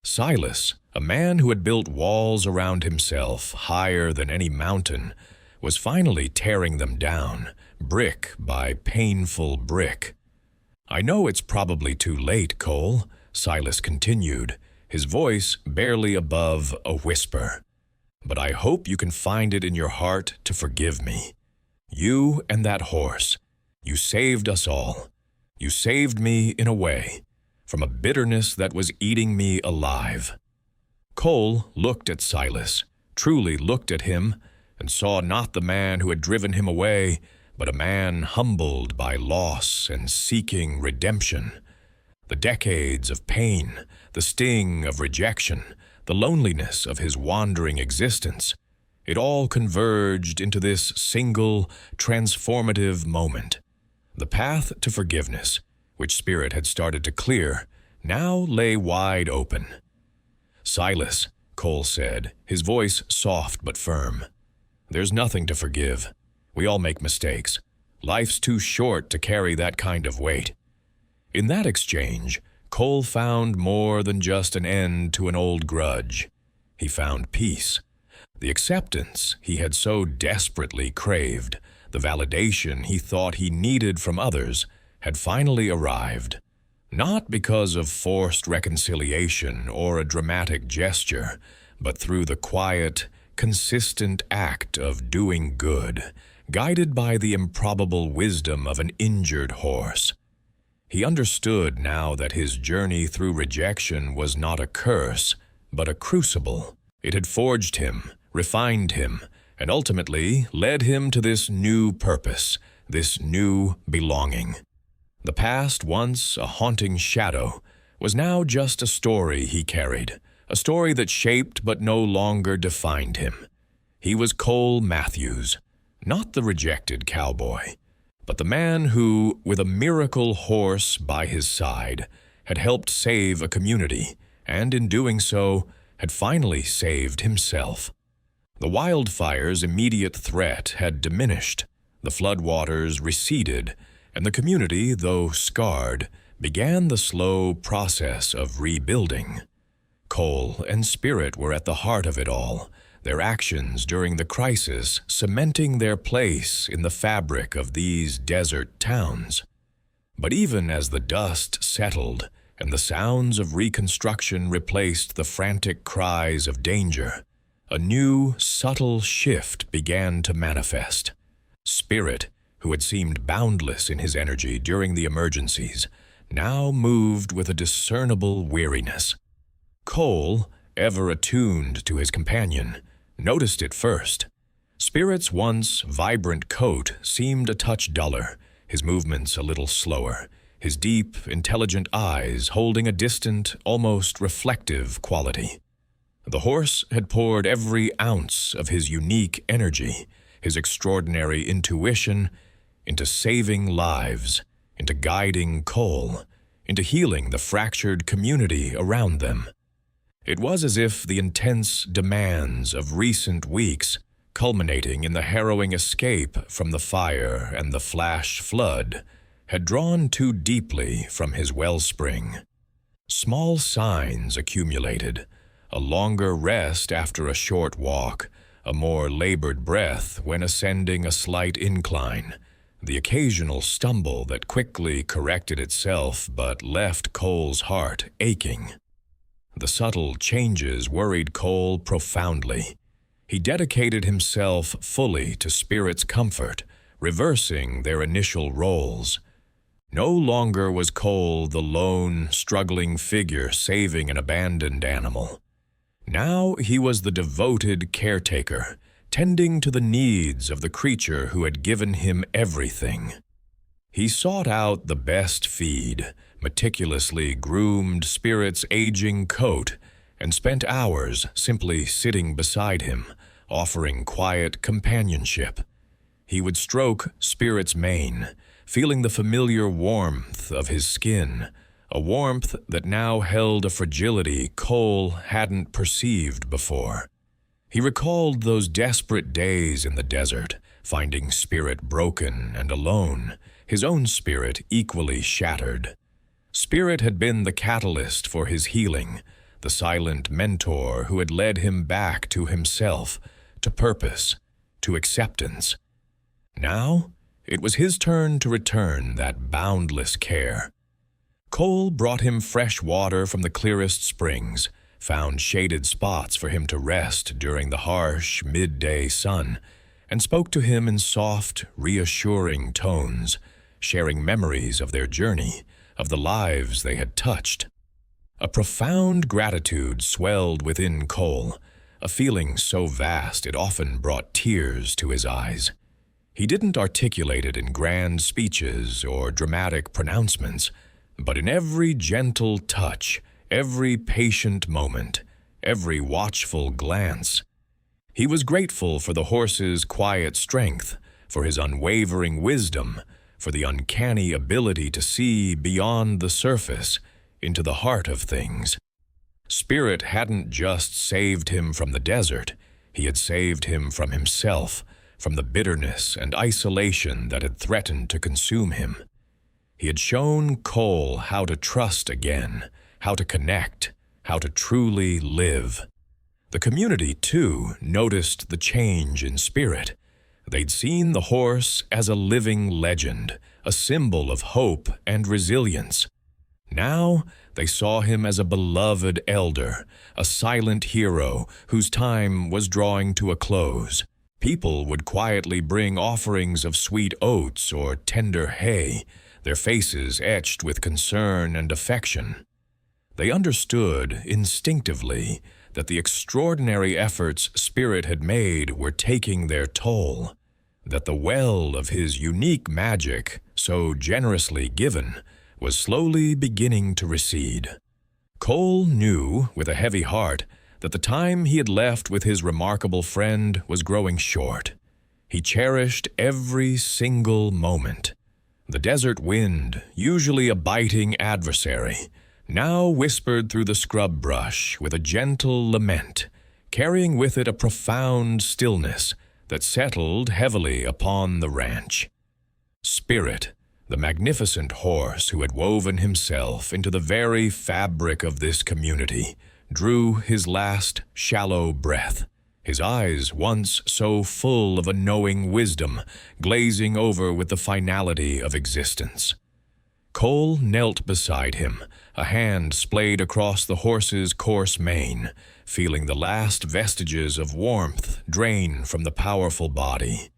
Silas, a man who had built walls around himself higher than any mountain, was finally tearing them down, brick by painful brick. "I know it's probably too late, Cole," Silas continued, his voice barely above a whisper. "But I hope you can find it in your heart to forgive me. You and that horse, you saved us all. You saved me in a way, from a bitterness that was eating me alive." Cole looked at Silas, truly looked at him, and saw not the man who had driven him away, but a man humbled by loss and seeking redemption. The decades of pain, the sting of rejection, the loneliness of his wandering existence, it all converged into this single, transformative moment. The path to forgiveness, which Spirit had started to clear, now lay wide open. "Silas," Cole said, his voice soft but firm, "there's nothing to forgive. We all make mistakes. Life's too short to carry that kind of weight." In that exchange, Cole found more than just an end to an old grudge. He found peace, the acceptance he had so desperately craved, the validation he thought he needed from others, had finally arrived. Not because of forced reconciliation or a dramatic gesture, but through the quiet, consistent act of doing good, guided by the improbable wisdom of an injured horse. He understood now that his journey through rejection was not a curse, but a crucible. It had forged him, refined him, and ultimately led him to this new purpose, this new belonging. The past, once a haunting shadow, was now just a story he carried, a story that shaped but no longer defined him. He was Cole Matthews, not the rejected cowboy, but the man who, with a miracle horse by his side, had helped save a community, and in doing so, had finally saved himself. The wildfire's immediate threat had diminished, the floodwaters receded, and the community, though scarred, began the slow process of rebuilding. Cole and Spirit were at the heart of it all, their actions during the crisis cementing their place in the fabric of these desert towns. But even as the dust settled and the sounds of reconstruction replaced the frantic cries of danger, a new, subtle shift began to manifest. Spirit, who had seemed boundless in his energy during the emergencies, now moved with a discernible weariness. Cole, ever attuned to his companion, noticed it first. Spirit's once vibrant coat seemed a touch duller, his movements a little slower, his deep, intelligent eyes holding a distant, almost reflective quality. The horse had poured every ounce of his unique energy, his extraordinary intuition, into saving lives, into guiding Cole, into healing the fractured community around them. It was as if the intense demands of recent weeks, culminating in the harrowing escape from the fire and the flash flood, had drawn too deeply from his wellspring. Small signs accumulated, a longer rest after a short walk, a more labored breath when ascending a slight incline, the occasional stumble that quickly corrected itself but left Cole's heart aching. The subtle changes worried Cole profoundly. He dedicated himself fully to Spirit's comfort, reversing their initial roles. No longer was Cole the lone, struggling figure saving an abandoned animal. Now he was the devoted caretaker, tending to the needs of the creature who had given him everything. He sought out the best feed, meticulously groomed Spirit's aging coat, and spent hours simply sitting beside him, offering quiet companionship. He would stroke Spirit's mane, feeling the familiar warmth of his skin, a warmth that now held a fragility Cole hadn't perceived before. He recalled those desperate days in the desert, finding Spirit broken and alone, his own spirit equally shattered. Spirit had been the catalyst for his healing, the silent mentor who had led him back to himself, to purpose, to acceptance. Now, it was his turn to return that boundless care. Cole brought him fresh water from the clearest springs, found shaded spots for him to rest during the harsh midday sun, and spoke to him in soft, reassuring tones, sharing memories of their journey, of the lives they had touched. A profound gratitude swelled within Cole, a feeling so vast it often brought tears to his eyes. He didn't articulate it in grand speeches or dramatic pronouncements, but in every gentle touch, every patient moment, every watchful glance. He was grateful for the horse's quiet strength, for his unwavering wisdom, for the uncanny ability to see beyond the surface, into the heart of things. Spirit hadn't just saved him from the desert, he had saved him from himself, from the bitterness and isolation that had threatened to consume him. He had shown Cole how to trust again, how to connect, how to truly live. The community, too, noticed the change in Spirit. They'd seen the horse as a living legend, a symbol of hope and resilience. Now, they saw him as a beloved elder, a silent hero whose time was drawing to a close. People would quietly bring offerings of sweet oats or tender hay, their faces etched with concern and affection. They understood instinctively that the extraordinary efforts Spirit had made were taking their toll, that the well of his unique magic, so generously given, was slowly beginning to recede. Cole knew, with a heavy heart, that the time he had left with his remarkable friend was growing short. He cherished every single moment. The desert wind, usually a biting adversary, now whispered through the scrub brush with a gentle lament, carrying with it a profound stillness that settled heavily upon the ranch. Spirit, the magnificent horse who had woven himself into the very fabric of this community, drew his last shallow breath, his eyes, once so full of a knowing wisdom, glazing over with the finality of existence. Cole knelt beside him, a hand splayed across the horse's coarse mane, feeling the last vestiges of warmth drain from the powerful body.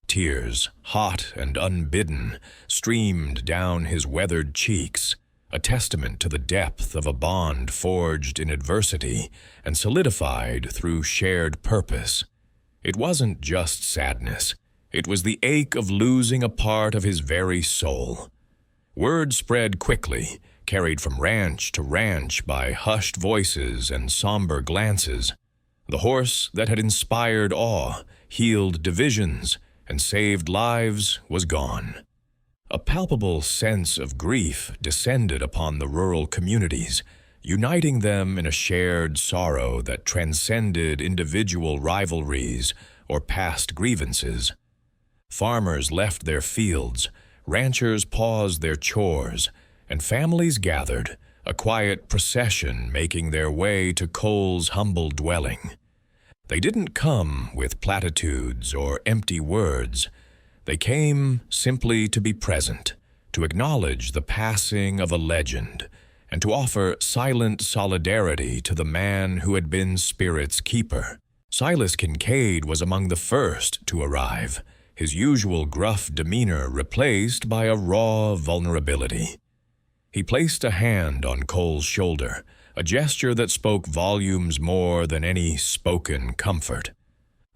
Tears, hot and unbidden, streamed down his weathered cheeks, a testament to the depth of a bond forged in adversity and solidified through shared purpose. It wasn't just sadness. It was the ache of losing a part of his very soul. Word spread quickly, carried from ranch to ranch by hushed voices and somber glances. The horse that had inspired awe, healed divisions, and saved lives was gone. A palpable sense of grief descended upon the rural communities, uniting them in a shared sorrow that transcended individual rivalries or past grievances. Farmers left their fields, ranchers paused their chores, and families gathered, a quiet procession making their way to Cole's humble dwelling. They didn't come with platitudes or empty words. They came simply to be present, to acknowledge the passing of a legend, and to offer silent solidarity to the man who had been Spirit's keeper. Silas Kincaid was among the first to arrive, his usual gruff demeanor replaced by a raw vulnerability. He placed a hand on Cole's shoulder, a gesture that spoke volumes more than any spoken comfort.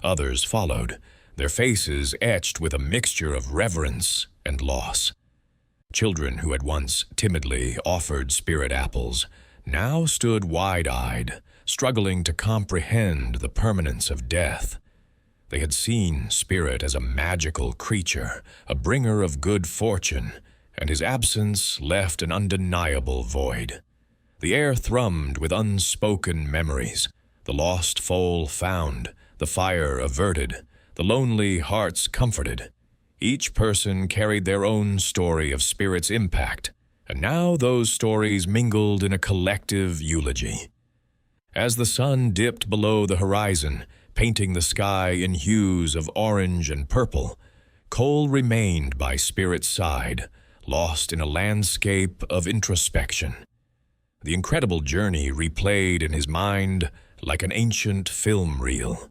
Others followed, their faces etched with a mixture of reverence and loss. Children who had once timidly offered Spirit apples now stood wide-eyed, struggling to comprehend the permanence of death. They had seen Spirit as a magical creature, a bringer of good fortune, and his absence left an undeniable void. The air thrummed with unspoken memories, the lost foal found, the fire averted, the lonely hearts comforted. Each person carried their own story of Spirit's impact, and now those stories mingled in a collective eulogy. As the sun dipped below the horizon, painting the sky in hues of orange and purple, Cole remained by Spirit's side, lost in a landscape of introspection. The incredible journey replayed in his mind like an ancient film reel.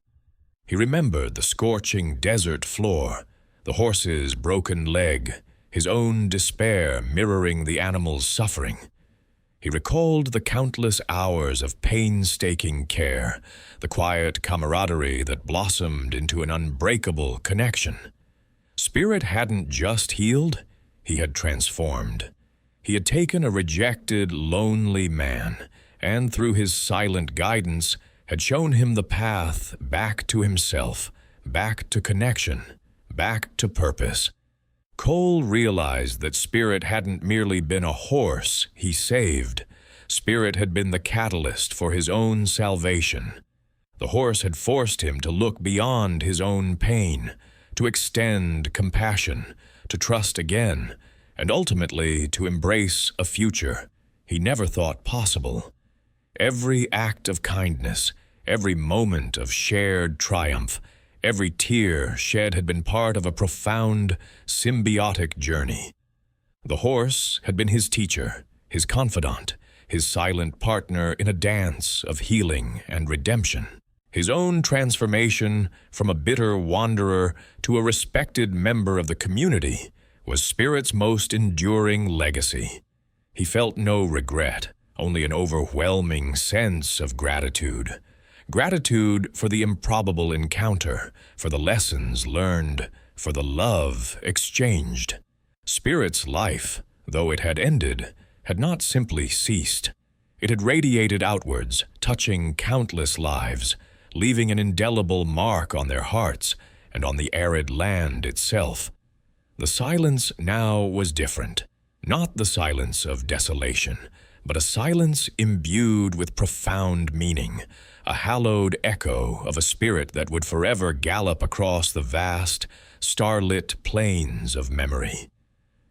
He remembered the scorching desert floor, the horse's broken leg, his own despair mirroring the animal's suffering. He recalled the countless hours of painstaking care, the quiet camaraderie that blossomed into an unbreakable connection. Spirit hadn't just healed, he had transformed. He had taken a rejected, lonely man, and through his silent guidance, had shown him the path back to himself, back to connection, back to purpose. Cole realized that Spirit hadn't merely been a horse he saved. Spirit had been the catalyst for his own salvation. The horse had forced him to look beyond his own pain, to extend compassion, to trust again, and ultimately to embrace a future he never thought possible. Every act of kindness, every moment of shared triumph, every tear shed had been part of a profound, symbiotic journey. The horse had been his teacher, his confidant, his silent partner in a dance of healing and redemption. His own transformation from a bitter wanderer to a respected member of the community was Spirit's most enduring legacy. He felt no regret, only an overwhelming sense of gratitude. Gratitude for the improbable encounter, for the lessons learned, for the love exchanged. Spirit's life, though it had ended, had not simply ceased. It had radiated outwards, touching countless lives, leaving an indelible mark on their hearts and on the arid land itself. The silence now was different, not the silence of desolation, but a silence imbued with profound meaning, a hallowed echo of a spirit that would forever gallop across the vast, starlit plains of memory.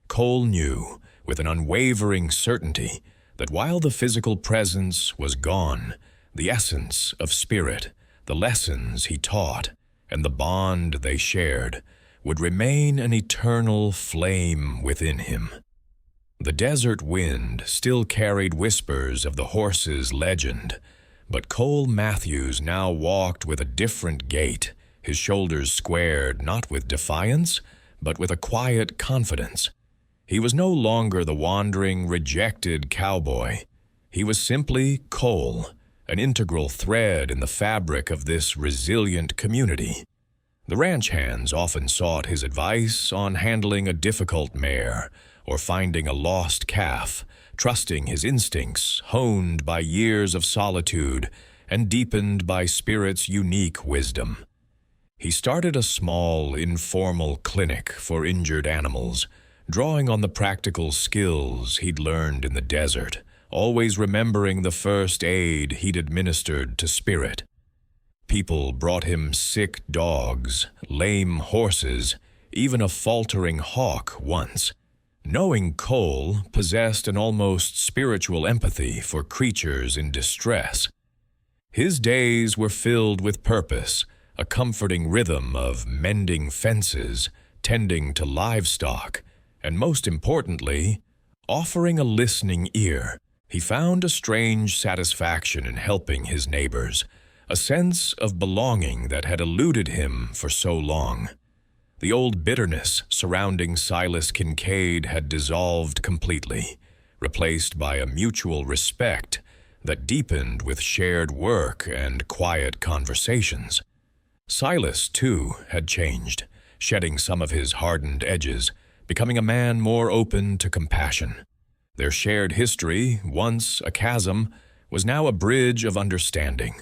Cole knew, with an unwavering certainty, that while the physical presence was gone, the essence of Spirit, the lessons he taught, and the bond they shared, would remain an eternal flame within him. The desert wind still carried whispers of the horse's legend, but Cole Matthews now walked with a different gait, his shoulders squared not with defiance, but with a quiet confidence. He was no longer the wandering, rejected cowboy. He was simply Cole, an integral thread in the fabric of this resilient community. The ranch hands often sought his advice on handling a difficult mare or finding a lost calf, trusting his instincts, honed by years of solitude and deepened by Spirit's unique wisdom. He started a small, informal clinic for injured animals, drawing on the practical skills he'd learned in the desert, always remembering the first aid he'd administered to Spirit. People brought him sick dogs, lame horses, even a faltering hawk once. Knowing Cole possessed an almost spiritual empathy for creatures in distress. His days were filled with purpose, a comforting rhythm of mending fences, tending to livestock, and most importantly, offering a listening ear. He found a strange satisfaction in helping his neighbors, a sense of belonging that had eluded him for so long. The old bitterness surrounding Silas Kincaid had dissolved completely, replaced by a mutual respect that deepened with shared work and quiet conversations. Silas, too, had changed, shedding some of his hardened edges, becoming a man more open to compassion. Their shared history, once a chasm, was now a bridge of understanding.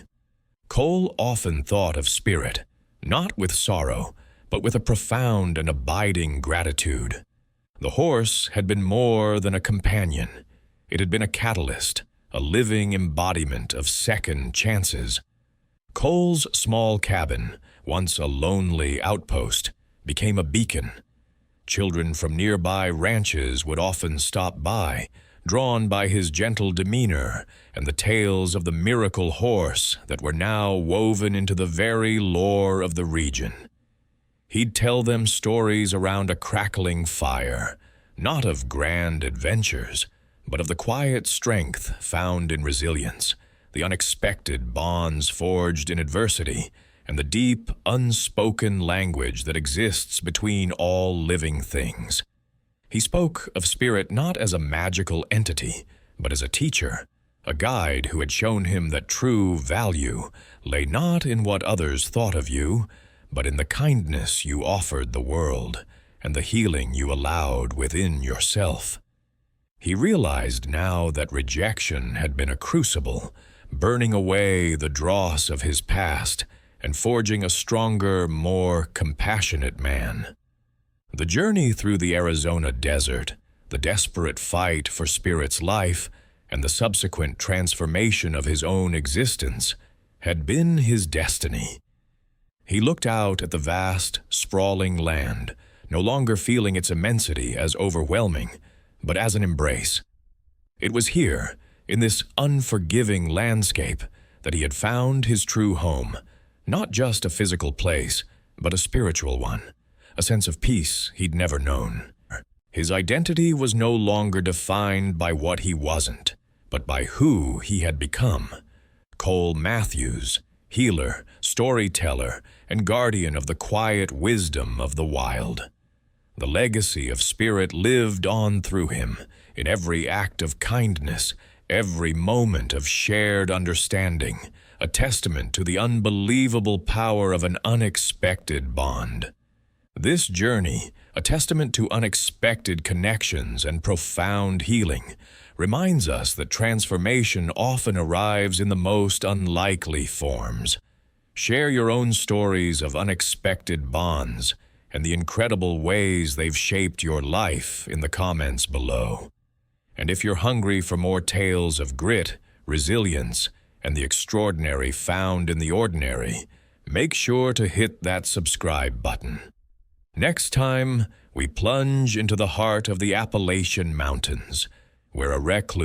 Cole often thought of Spirit, not with sorrow, but with a profound and abiding gratitude. The horse had been more than a companion. It had been a catalyst, a living embodiment of second chances. Cole's small cabin, once a lonely outpost, became a beacon. Children from nearby ranches would often stop by, drawn by his gentle demeanor and the tales of the miracle horse that were now woven into the very lore of the region. He'd tell them stories around a crackling fire, not of grand adventures, but of the quiet strength found in resilience, the unexpected bonds forged in adversity, and the deep, unspoken language that exists between all living things. He spoke of Spirit not as a magical entity, but as a teacher, a guide who had shown him that true value lay not in what others thought of you, but in the kindness you offered the world and the healing you allowed within yourself. He realized now that rejection had been a crucible, burning away the dross of his past and forging a stronger, more compassionate man. The journey through the Arizona desert, the desperate fight for Spirit's life, and the subsequent transformation of his own existence had been his destiny. He looked out at the vast, sprawling land, no longer feeling its immensity as overwhelming, but as an embrace. It was here, in this unforgiving landscape, that he had found his true home, not just a physical place, but a spiritual one, a sense of peace he'd never known. His identity was no longer defined by what he wasn't, but by who he had become. Cole Matthews, healer, storyteller, and guardian of the quiet wisdom of the wild. The legacy of spirit lived on through him, in every act of kindness, every moment of shared understanding, a testament to the unbelievable power of an unexpected bond. This journey, a testament to unexpected connections and profound healing, reminds us that transformation often arrives in the most unlikely forms. Share your own stories of unexpected bonds and the incredible ways they've shaped your life in the comments below. And if you're hungry for more tales of grit, resilience, and the extraordinary found in the ordinary, make sure to hit that subscribe button. Next time, we plunge into the heart of the Appalachian Mountains, where a recluse